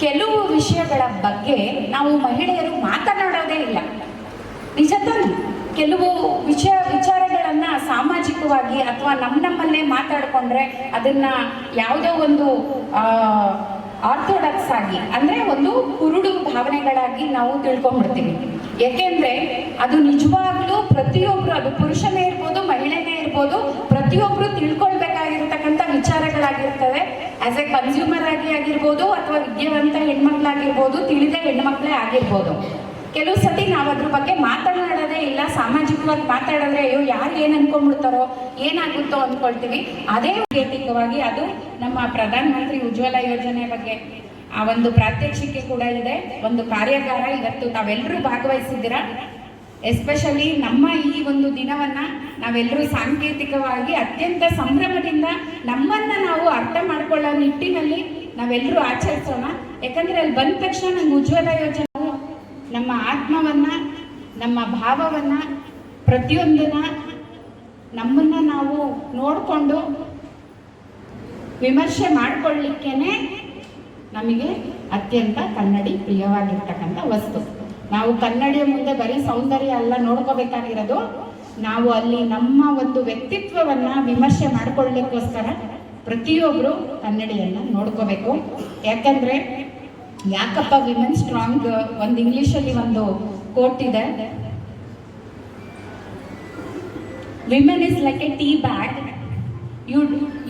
ಕೆಲವು ವಿಷಯಗಳ ಬಗ್ಗೆ ನಾವು ಮಹಿಳೆಯರು ಮಾತನಾಡೋದೇ ಇಲ್ಲ. ನಿಜ ತಾನೆ? ಕೆಲವು ವಿಚಾರಗಳನ್ನು ಸಾಮಾಜಿಕವಾಗಿ ಅಥವಾ ನಮ್ಮಲ್ಲೇ ಮಾತಾಡಿಕೊಂಡ್ರೆ ಅದನ್ನು ಯಾವುದೋ ಒಂದು ಆರ್ಥೋಡಾಕ್ಸ್ ಆಗಿ, ಅಂದರೆ ಒಂದು ಕುರುಡು ಭಾವನೆಗಳಾಗಿ ನಾವು ತಿಳ್ಕೊಂಡ್ಬಿಡ್ತೀವಿ. ಏಕೆಂದರೆ ಅದು ನಿಜವಾಗ್ಲೂ ಪ್ರತಿಯೊಬ್ಬರು, ಅದು ಪುರುಷನೇ ಇರ್ಬೋದು, ಮಹಿಳೆನೇ ಇರ್ಬೋದು, ಪ್ರತಿಯೊಬ್ಬರು ತಿಳ್ಕೊಳ್ಬೇಕಾಗಿರ್ತಕ್ಕಂಥ ವಿಚಾರಗಳಾಗಿರ್ತದೆ. ಆ್ಯಸ್ ಎ ಕನ್ಸ್ಯೂಮರ್ ಆಗಿರ್ಬೋದು ಅಥವಾ ವಿದ್ಯಾವಂತ ಹೆಣ್ಮಕ್ಳಾಗಿರ್ಬೋದು, ತಿಳಿದ ಹೆಣ್ಮಕ್ಳೇ ಆಗಿರ್ಬೋದು. ಕೆಲವು ಸತಿ ನಾವು ಅದ್ರ ಬಗ್ಗೆ ಮಾತನಾಡೋದೇ ಇಲ್ಲ. ಸಾಮಾಜಿಕವಾಗಿ ಮಾತಾಡಿದ್ರೆ ಅಯ್ಯೋ ಯಾರು ಏನು ಅಂದ್ಕೊಂಡ್ಬಿಡ್ತಾರೋ, ಏನಾಗುತ್ತೋ ಅಂದ್ಕೊಳ್ತೀವಿ. ಅದೇ ವೈಯಕ್ತಿಕವಾಗಿ ಅದು ನಮ್ಮ ಪ್ರಧಾನಮಂತ್ರಿ ಉಜ್ವಲ ಯೋಜನೆ ಬಗ್ಗೆ ಆ ಒಂದು ಪ್ರಾತ್ಯಕ್ಷಿಕೆ ಕೂಡ ಇದೆ. ಒಂದು ಕಾರ್ಯಾಗಾರ ಇವತ್ತು ತಾವೆಲ್ಲರೂ ಭಾಗವಹಿಸಿದ್ದೀರಾ. ಎಸ್ಪೆಷಲಿ ನಮ್ಮ ಈ ಒಂದು ದಿನವನ್ನು ನಾವೆಲ್ಲರೂ ಸಾಂಕೇತಿಕವಾಗಿ ಅತ್ಯಂತ ಸಂಭ್ರಮದಿಂದ ನಮ್ಮನ್ನು ನಾವು ಅರ್ಥ ಮಾಡ್ಕೊಳ್ಳೋ ನಿಟ್ಟಿನಲ್ಲಿ ನಾವೆಲ್ಲರೂ ಆಚರಿಸೋಣ. ಯಾಕಂದರೆ ಅಲ್ಲಿ ಬಂದ ತಕ್ಷಣ ನಮ್ಮ ಉಜ್ವಲ ಯೋಜನೆ ನಮ್ಮ ಆತ್ಮವನ್ನು, ನಮ್ಮ ಭಾವವನ್ನು, ಪ್ರತಿಯೊಂದನ್ನು ನಮ್ಮನ್ನು ನಾವು ನೋಡಿಕೊಂಡು ವಿಮರ್ಶೆ ಮಾಡಿಕೊಳ್ಳಿಕ್ಕೇ ನಮಗೆ ಅತ್ಯಂತ ಕನ್ನಡಿ ಪ್ರಿಯವಾಗಿರ್ತಕ್ಕಂಥ ವಸ್ತು. ನಾವು ಕನ್ನಡಿಯ ಮುಂದೆ ಬರೀ ಸೌಂದರ್ಯ ಅಲ್ಲ ನೋಡ್ಕೋಬೇಕಾಗಿರೋದು, ನಾವು ಅಲ್ಲಿ ನಮ್ಮ ಒಂದು ವ್ಯಕ್ತಿತ್ವವನ್ನು ವಿಮರ್ಶೆ ಮಾಡಿಕೊಳ್ಳಲಿಕ್ಕೋಸ್ಕರ ಪ್ರತಿಯೊಬ್ಬರು ಕನ್ನಡಿಯನ್ನು ನೋಡ್ಕೋಬೇಕು. ಯಾಕಪ್ಪ ವಿಮೆನ್ ಸ್ಟ್ರಾಂಗ್, ಒಂದು ಇಂಗ್ಲೀಷಲ್ಲಿ ಒಂದು ಕೋಟ್ ಇದೆ, women is like a tea bag,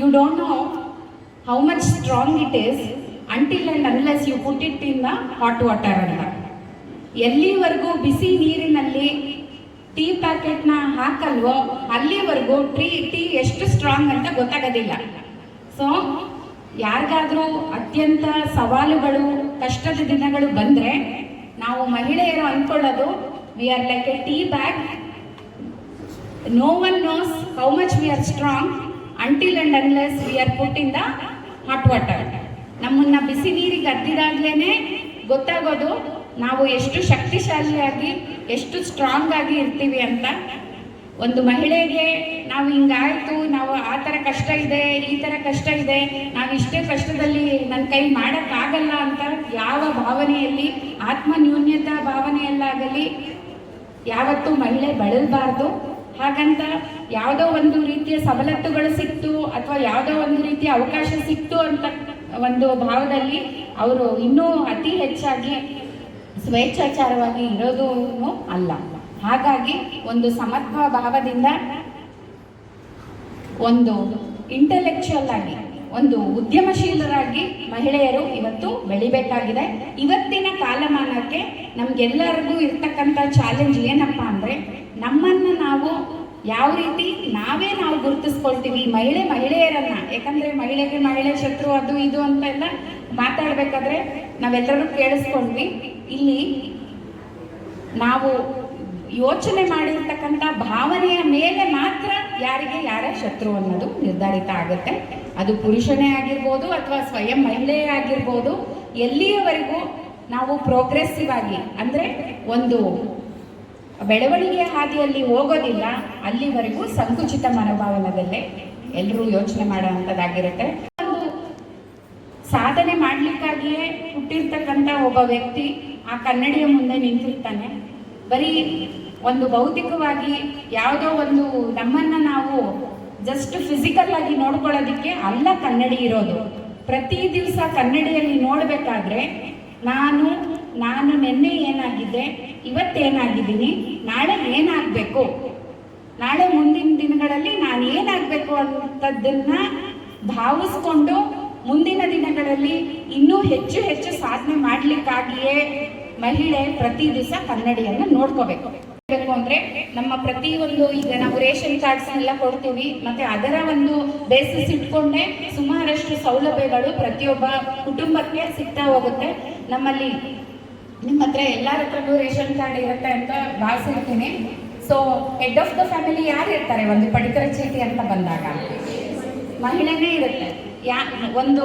you don't know how much strong it is until and unless you put it in the hot water ಅಂತ. ಎಲ್ಲಿವರೆಗೂ ಬಿಸಿ ನೀರಿನಲ್ಲಿ ಟೀ ಪ್ಯಾಕೆಟ್ನ ಹಾಕಲ್ವೋ ಅಲ್ಲಿವರೆಗೂ ಟೀ ಎಷ್ಟು ಸ್ಟ್ರಾಂಗ್ ಅಂತ ಗೊತ್ತಾಗೋದಿಲ್ಲ. ಸೊ ಯಾರಿಗಾದ್ರೂ ಅತ್ಯಂತ ಸವಾಲುಗಳು, ಕಷ್ಟದ ದಿನಗಳು ಬಂದರೆ ನಾವು ಮಹಿಳೆಯರು ಅಂದ್ಕೊಳ್ಳೋದು we are like a tea bag, no one knows how much we are strong until and unless we are put in the hot water. ನಮ್ಮನ್ನ ಬಿಸಿ ನೀರಿಗೆ ಅದ್ದಿದಾಗ್ಲೇ ಗೊತ್ತಾಗೋದು ನಾವು ಎಷ್ಟು ಶಕ್ತಿಶಾಲಿಯಾಗಿ, ಎಷ್ಟು ಸ್ಟ್ರಾಂಗ್ ಆಗಿ ಇರ್ತೀವಿ ಅಂತ. ಒಂದು ಮಹಿಳೆಗೆ ನಾವು ಹಿಂಗಾಯ್ತು, ನಾವು ಆ ಥರ ಕಷ್ಟ ಇದೆ, ಈ ಥರ ಕಷ್ಟ ಇದೆ, ನಾವು ಇಷ್ಟೇ ಕಷ್ಟದಲ್ಲಿ ನನ್ನ ಕೈ ಮಾಡೋಕ್ಕಾಗಲ್ಲ ಅಂತ ಯಾವ ಭಾವನೆಯಲ್ಲಿ, ಆತ್ಮನ್ಯೂನ್ಯತಾ ಭಾವನೆಯಲ್ಲಾಗಲಿ ಯಾವತ್ತೂ ಮಹಿಳೆ ಬಳಲಬಾರ್ದು. ಹಾಗಂತ ಯಾವುದೋ ಒಂದು ರೀತಿಯ ಸವಲತ್ತುಗಳು ಸಿಕ್ತು ಅಥವಾ ಯಾವುದೋ ಒಂದು ರೀತಿಯ ಅವಕಾಶ ಸಿಕ್ತು ಅಂತ ಒಂದು ಭಾವದಲ್ಲಿ ಅವರು ಇನ್ನೂ ಅತಿ ಹೆಚ್ಚಾಗಿ ಸ್ವೇಚ್ಛಾಚಾರವಾಗಿ ಇರೋದು ಅಲ್ಲ. ಹಾಗಾಗಿ ಒಂದು ಸಮತ್ವ ಭಾವದಿಂದ, ಒಂದು ಇಂಟೆಲೆಕ್ಚುಯಲ್ ಆಗಿ, ಒಂದು ಉದ್ಯಮಶೀಲರಾಗಿ ಮಹಿಳೆಯರು ಇವತ್ತು ಬೆಳಿಬೇಕಾಗಿದೆ. ಇವತ್ತಿನ ಕಾಲಮಾನಕ್ಕೆ ನಮ್ಗೆಲ್ಲರಿಗೂ ಇರ್ತಕ್ಕಂಥ ಚಾಲೆಂಜ್ ಏನಪ್ಪಾ ಅಂದರೆ, ನಮ್ಮನ್ನು ನಾವು ಯಾವ ರೀತಿ ನಾವು ಗುರುತಿಸ್ಕೊಳ್ತೀವಿ ಮಹಿಳೆಯರನ್ನ. ಯಾಕಂದ್ರೆ ಮಹಿಳೆ ಶತ್ರು ಅದು ಇದು ಅಂತ ಎಲ್ಲ ಮಾತಾಡ್ಬೇಕಾದ್ರೆ ನಾವೆಲ್ಲರೂ ಕೇಳಿಸ್ಕೊಂಡ್ವಿ. ಇಲ್ಲಿ ನಾವು ಯೋಚನೆ ಮಾಡಿರ್ತಕ್ಕಂಥ ಭಾವನೆಯ ಮೇಲೆ ಮಾತ್ರ ಯಾರ ಶತ್ರು ಅನ್ನೋದು ನಿರ್ಧಾರಿತ ಆಗುತ್ತೆ. ಅದು ಪುರುಷನೇ ಆಗಿರ್ಬೋದು ಅಥವಾ ಸ್ವಯಂ ಮಹಿಳೆಯೇ ಆಗಿರ್ಬೋದು. ಎಲ್ಲಿಯವರೆಗೂ ನಾವು ಪ್ರೋಗ್ರೆಸಿವ್ ಆಗಿ ಅಂದರೆ ಒಂದು ಬೆಳವಣಿಗೆಯ ಹಾದಿಯಲ್ಲಿ ಹೋಗೋದಿಲ್ಲ, ಅಲ್ಲಿವರೆಗೂ ಸಂಕುಚಿತ ಮನೋಭಾವನದಲ್ಲೇ ಎಲ್ಲರೂ ಯೋಚನೆ ಮಾಡುವಂಥದ್ದಾಗಿರುತ್ತೆ. ಒಂದು ಸಾಧನೆ ಮಾಡಲಿಕ್ಕಾಗಿಯೇ ಹುಟ್ಟಿರ್ತಕ್ಕಂಥ ಒಬ್ಬ ವ್ಯಕ್ತಿ ಆ ಕನ್ನಡಿಯ ಮುಂದೆ ನಿಂತಿರ್ತಾನೆ. ಬರೀ ಒಂದು ಭೌತಿಕವಾಗಿ ಯಾವುದೋ ಒಂದು ನಮ್ಮನ್ನು ನಾವು ಜಸ್ಟ್ ಫಿಸಿಕಲ್ ಆಗಿ ನೋಡ್ಕೊಳ್ಳೋದಕ್ಕೆ ಅಲ್ಲ ಕನ್ನಡಿ ಇರೋದು. ಪ್ರತಿ ದಿವಸ ಕನ್ನಡಿಯಲ್ಲಿ ನೋಡಬೇಕಾದ್ರೆ ನಾನು ನಿನ್ನೆ ಏನಾಗಿದ್ದೆ, ಇವತ್ತೇನಾಗಿದ್ದೀನಿ, ನಾಳೆ ಏನಾಗಬೇಕು, ನಾಳೆ ಮುಂದಿನ ದಿನಗಳಲ್ಲಿ ನಾನು ಏನಾಗಬೇಕು ಅನ್ನೋದನ್ನ ಭಾವಿಸ್ಕೊಂಡು ಮುಂದಿನ ದಿನಗಳಲ್ಲಿ ಇನ್ನೂ ಹೆಚ್ಚು ಸಾಧನೆ ಮಾಡಲಿಕ್ಕಾಗಿಯೇ ಮಹಿಳೆ ಪ್ರತಿ ದಿವಸ ಕನ್ನಡಿಯನ್ನು ನೋಡ್ಕೋಬೇಕು. ಅಂದ್ರೆ ನಮ್ಮ ಪ್ರತಿಯೊಂದು, ಈಗ ನಾವು ರೇಷನ್ ಕಾರ್ಡ್ಸ್ ಎಲ್ಲ ಕೊಡ್ತೀವಿ, ಮತ್ತೆ ಅದರ ಒಂದು ಬೇಸಿಸ್ ಇಟ್ಕೊಂಡೇ ಸುಮಾರಷ್ಟು ಸೌಲಭ್ಯಗಳು ಪ್ರತಿಯೊಬ್ಬ ಕುಟುಂಬಕ್ಕೆ ಸಿಗ್ತಾ ಹೋಗುತ್ತೆ. ನಮ್ಮಲ್ಲಿ ನಿಮ್ಮ ಹತ್ರ ಎಲ್ಲರ ಹತ್ರನೂ ರೇಷನ್ ಕಾರ್ಡ್ ಇರುತ್ತೆ ಅಂತ ಭಾವಿಸಿರ್ತೀನಿ. So head of the family ಯಾರು ಇರ್ತಾರೆ ಒಂದು ಪಡಿತರ ಚೀಟಿ ಅಂತ ಬಂದಾಗ? ಮಹಿಳೆನೇ ಇರುತ್ತೆ. ಒಂದು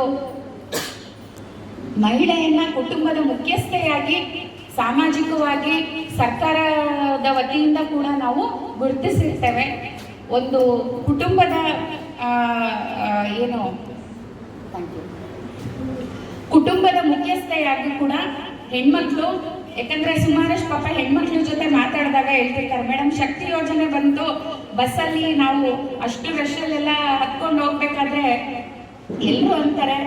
ಮಹಿಳೆಯನ್ನ ಕುಟುಂಬದ ಮುಖ್ಯಸ್ಥೆಯಾಗಿ ಸಾಮಾಜಿಕವಾಗಿ ಸರ್ಕಾರದ ವತಿಯಿಂದ ಕೂಡ ನಾವು ಗುರುತಿಸಿರ್ತೇವೆ. ಒಂದು ಕುಟುಂಬದ ಕುಟುಂಬದ ಮುಖ್ಯಸ್ಥೆಯಾಗಿ ಕೂಡ ಹೆಣ್ಮಕ್ಳು, ಯಾಕಂದ್ರೆ ಸುಮಾರಷ್ಟು ಪಾಪ ಹೆಣ್ಮಕ್ಳ ಜೊತೆ ಮಾತಾಡಿದಾಗ ಹೇಳ್ತಿರ್ತಾರೆ, ಮೇಡಮ್ ಶಕ್ತಿ ಯೋಜನೆ ಬಂತು, ಬಸ್ಸಲ್ಲಿ ನಾವು ಅಷ್ಟು ರಶಲ್ಲೆಲ್ಲ ಹತ್ಕೊಂಡು ಹೋಗ್ಬೇಕಾದ್ರೆ ಎಲ್ಲರೂ ಅಂತಾರೆ,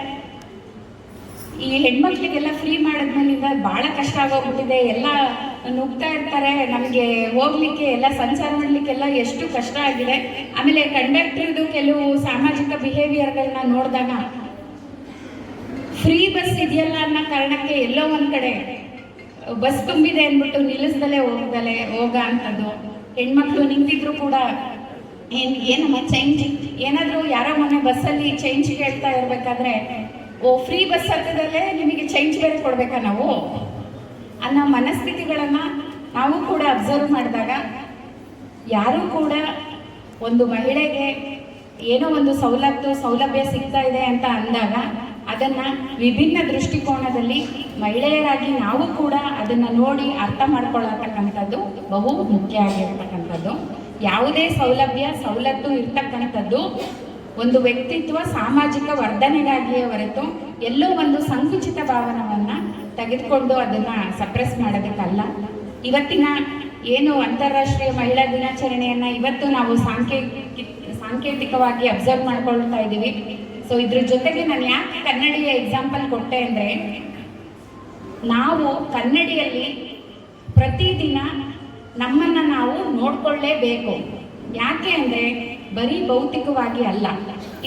ಈ ಹೆಣ್ಮಕ್ಳಿಗೆಲ್ಲ ಫ್ರೀ ಮಾಡಿದ್ಮೇಲಿಂದ ಬಹಳ ಕಷ್ಟ ಆಗೋಗ್ಬಿಟ್ಟಿದೆ, ಎಲ್ಲ ನುಗ್ತಾ ಇರ್ತಾರೆ, ನಮಗೆ ಹೋಗ್ಲಿಕ್ಕೆ ಎಲ್ಲ ಸಂಚಾರ ಮಾಡ್ಲಿಕ್ಕೆಲ್ಲ ಎಷ್ಟು ಕಷ್ಟ ಆಗಿದೆ. ಆಮೇಲೆ ಕಂಡಕ್ಟರ್ದು ಕೆಲವು ಸಾಮಾಜಿಕ ಬಿಹೇವಿಯರ್ಗಳನ್ನ ನೋಡಿದಾಗ ಫ್ರೀ ಬಸ್ ಇದೆಯಲ್ಲ ಅನ್ನೋ ಕಾರಣಕ್ಕೆ ಎಲ್ಲೋ ಒಂದ್ ಕಡೆ ಬಸ್ ತುಂಬಿದೆ ಅಂದ್ಬಿಟ್ಟು ನಿಲ್ಲಿಸ್ದಲೇ ಹೋಗ ಅಂತದ್ದು. ಹೆಣ್ಮಕ್ಳು ನಿಂತಿದ್ರು ಕೂಡ ಏನಮ್ಮ ಚೇಂಜ್, ಏನಾದರೂ ಯಾರೋ ಮೊನ್ನೆ ಬಸ್ಸಲ್ಲಿ ಚೇಂಜ್ ಕೇಳ್ತಾ ಇರ್ಬೇಕಾದ್ರೆ, ಓ ಫ್ರೀ ಬಸ್ ಹತ್ತದಲ್ಲೇ ನಿಮಗೆ ಚೇಂಜ್ ಬೇರೆ ಕೊಡ್ಬೇಕಾ ನಾವು ಅನ್ನೋ ಮನಸ್ಥಿತಿಗಳನ್ನ ನಾವು ಕೂಡ ಅಬ್ಸರ್ವ್ ಮಾಡಿದಾಗ, ಯಾರೂ ಕೂಡ ಒಂದು ಮಹಿಳೆಗೆ ಏನೋ ಒಂದು ಸೌಲಭ್ಯ ಸಿಗ್ತಾ ಇದೆ ಅಂತ ಅಂದಾಗ ಅದನ್ನ ವಿಭಿನ್ನ ದೃಷ್ಟಿಕೋನದಲ್ಲಿ ಮಹಿಳೆಯರಾಗಿ ನಾವು ಕೂಡ ಅದನ್ನ ನೋಡಿ ಅರ್ಥ ಮಾಡ್ಕೊಳ್ಳತಕ್ಕಂಥದ್ದು ಬಹು ಮುಖ್ಯ ಆಗಿರ್ತಕ್ಕಂಥದ್ದು. ಯಾವುದೇ ಸವಲತ್ತು ಇರ್ತಕ್ಕಂಥದ್ದು ಒಂದು ವ್ಯಕ್ತಿತ್ವ ಸಾಮಾಜಿಕ ವರ್ಧನೆಗಾಗಿಯೇ ಹೊರತು ಎಲ್ಲೋ ಒಂದು ಸಂಕುಚಿತ ಭಾವನವನ್ನ ತೆಗೆದುಕೊಂಡು ಅದನ್ನ ಸಪ್ರೆಸ್ ಮಾಡೋದಕ್ಕಲ್ಲ. ಇವತ್ತಿನ ಏನು ಅಂತಾರಾಷ್ಟ್ರೀಯ ಮಹಿಳಾ ದಿನಾಚರಣೆಯನ್ನ ಇವತ್ತು ನಾವು ಸಾಂಕೇತಿಕವಾಗಿ ಅಬ್ಸರ್ವ್ ಮಾಡ್ಕೊಳ್ತಾ ಇದ್ದೀವಿ. ಸೊ ಇದ್ರ ಜೊತೆಗೆ ನಾನು ಯಾಕೆ ಕನ್ನಡಿಯ ಎಕ್ಸಾಂಪಲ್ ಕೊಟ್ಟೆ ಅಂದರೆ, ನಾವು ಕನ್ನಡಿಯಲ್ಲಿ ಪ್ರತಿದಿನ ನಮ್ಮನ್ನು ನಾವು ನೋಡ್ಕೊಳ್ಳೇಬೇಕು. ಯಾಕೆ ಅಂದರೆ ಬರೀ ಭೌತಿಕವಾಗಿ ಅಲ್ಲ.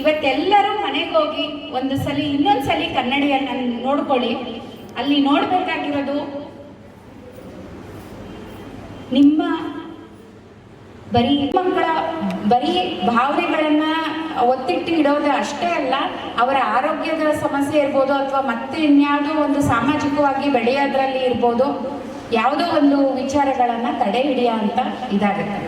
ಇವತ್ತೆಲ್ಲರೂ ಮನೆಗೆ ಹೋಗಿ ಒಂದು ಸಲ ಇನ್ನೊಂದು ಸಲ ಕನ್ನಡಿಯನ್ನು ನೋಡ್ಕೊಳ್ಳಿ. ಅಲ್ಲಿ ನೋಡಬೇಕಾಗಿರೋದು ನಿಮ್ಮ ಮಕ್ಕಳ ಬರೀ ಭಾವನೆಗಳನ್ನ ಒತ್ತಿಟ್ಟು ಇಡೋದು ಅಷ್ಟೇ ಅಲ್ಲ, ಅವರ ಆರೋಗ್ಯದ ಸಮಸ್ಯೆ ಇರ್ಬೋದು, ಅಥವಾ ಮತ್ತೆ ಇನ್ಯಾವುದೋ ಒಂದು ಸಾಮಾಜಿಕವಾಗಿ ಬೆಳೆಯೋದ್ರಲ್ಲಿ ಇರ್ಬೋದು, ಯಾವುದೋ ಒಂದು ವಿಚಾರಗಳನ್ನ ತಡೆ ಹಿಡಿಯೋ ಅಂತ ಇದಾಗುತ್ತೆ.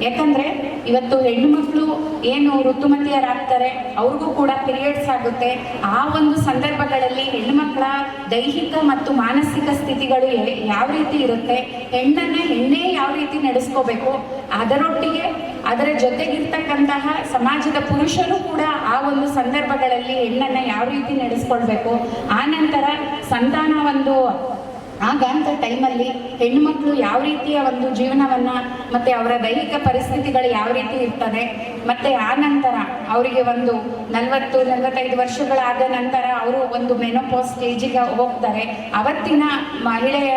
ಯಾಕಂದ್ರೆ ಇವತ್ತು ಹೆಣ್ಣು ಮಕ್ಕಳು ಏನು ಋತುಮತಿಯರಾಗ್ತಾರೆ, ಅವ್ರಿಗೂ ಕೂಡ ಪೀರಿಯಡ್ಸ್ ಆಗುತ್ತೆ. ಆ ಒಂದು ಸಂದರ್ಭಗಳಲ್ಲಿ ಹೆಣ್ಣು ಮಕ್ಕಳ ದೈಹಿಕ ಮತ್ತು ಮಾನಸಿಕ ಸ್ಥಿತಿಗಳು ಯಾವ ರೀತಿ ಇರುತ್ತೆ, ಹೆಣ್ಣೇ ಯಾವ ರೀತಿ ನಡೆಸ್ಕೋಬೇಕು, ಅದರೊಟ್ಟಿಗೆ ಅದರ ಜೊತೆಗಿರ್ತಕ್ಕಂತಹ ಸಮಾಜದ ಪುರುಷರು ಕೂಡ ಆ ಒಂದು ಸಂದರ್ಭಗಳಲ್ಲಿ ಹೆಣ್ಣನ್ನ ಯಾವ ರೀತಿ ನಡೆಸ್ಕೊಳ್ಬೇಕು, ಆ ನಂತರ ಸಂತಾನ ಒಂದು ಆಗಾಂತ ಟೈಮಲ್ಲಿ ಹೆಣ್ಣುಮಕ್ಕಳು ಯಾವ ರೀತಿಯ ಒಂದು ಜೀವನವನ್ನ ಮತ್ತೆ ಅವರ ದೈಹಿಕ ಪರಿಸ್ಥಿತಿಗಳು ಯಾವ ರೀತಿ ಇರ್ತದೆ, ಮತ್ತೆ ಆ ನಂತರ ಅವರಿಗೆ ಒಂದು 40-45 ವರ್ಷಗಳಾದ ನಂತರ ಅವರು ಒಂದು ಮೆನೋಪಾಸ್ ಸ್ಟೇಜಿಗೆ ಹೋಗ್ತಾರೆ. ಅವತ್ತಿನ ಮಹಿಳೆಯ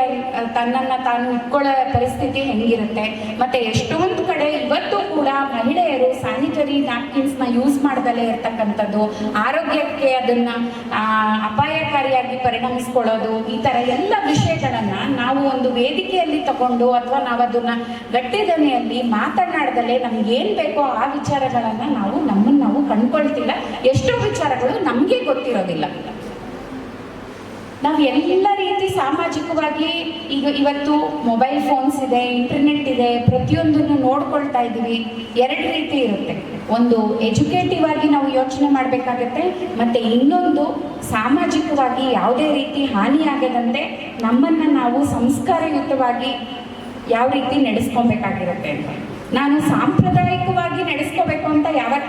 ತನ್ನನ್ನು ತಾನು ಇಟ್ಕೊಳ್ಳೋ ಪರಿಸ್ಥಿತಿ ಹೆಂಗಿರುತ್ತೆ. ಮತ್ತೆ ಎಷ್ಟೊಂದು ಕಡೆ ಇವತ್ತು ಕೂಡ ಮಹಿಳೆಯರು ಸ್ಯಾನಿಟರಿ ನ್ಯಾಪ್ಕಿನ್ಸ್ನ ಯೂಸ್ ಮಾಡ್ದಲೇ ಇರ್ತಕ್ಕಂಥದ್ದು, ಆರೋಗ್ಯಕ್ಕೆ ಅದನ್ನ ಅಪಾಯಕಾರಿಯಾಗಿ ಪರಿಣಮಿಸ್ಕೊಳ್ಳೋದು, ಈ ಥರ ಎಲ್ಲ ವಿಷಯಗಳನ್ನು ನಾವು ಒಂದು ವೇದಿಕೆಯಲ್ಲಿ ತಗೊಂಡು ಅಥವಾ ನಾವು ಅದನ್ನ ಗಟ್ಟಿ ದನಿಯಲ್ಲಿ ಮಾತನಾಡದಲ್ಲೇ ನಮ್ಗೆ ಏನ್ ಬೇಕೋ ಆ ವಿಚಾರಗಳನ್ನ ನಮ್ಮನ್ನು ನಾವು ಕಂಡ್ಕೊಳ್ತಿಲ್ಲ. ಎಷ್ಟೋ ವಿಚಾರಗಳು ನಮಗೆ ಗೊತ್ತಿರೋದಿಲ್ಲ. ನಾವು ಎಲ್ಲ ರೀತಿ ಸಾಮಾಜಿಕವಾಗಿ ಇವತ್ತು ಮೊಬೈಲ್ ಫೋನ್ಸ್ ಇದೆ, ಇಂಟರ್ನೆಟ್ ಇದೆ, ಪ್ರತಿಯೊಂದನ್ನು ನೋಡ್ಕೊಳ್ತಾ ಇದ್ದೀವಿ. 2 ರೀತಿ ಇರುತ್ತೆ. ಒಂದು ಎಜುಕೇಟಿವ್ ಆಗಿ ನಾವು ಯೋಚನೆ ಮಾಡಬೇಕಾಗತ್ತೆ, ಮತ್ತೆ ಇನ್ನೊಂದು ಸಾಮಾಜಿಕವಾಗಿ ಯಾವುದೇ ರೀತಿ ಹಾನಿಯಾಗದಂತೆ ನಮ್ಮನ್ನು ನಾವು ಸಂಸ್ಕಾರಯುತವಾಗಿ ಯಾವ ರೀತಿ ನಡೆಸ್ಕೊಬೇಕಾಗಿರುತ್ತೆ ಅಂತ. ನಾನು ಸಾಂಪ್ರದಾಯಿಕವಾಗಿ ನಡೆಸ್ಕೋಬೇಕು ಅಂತ ಯಾವತ್ತೂ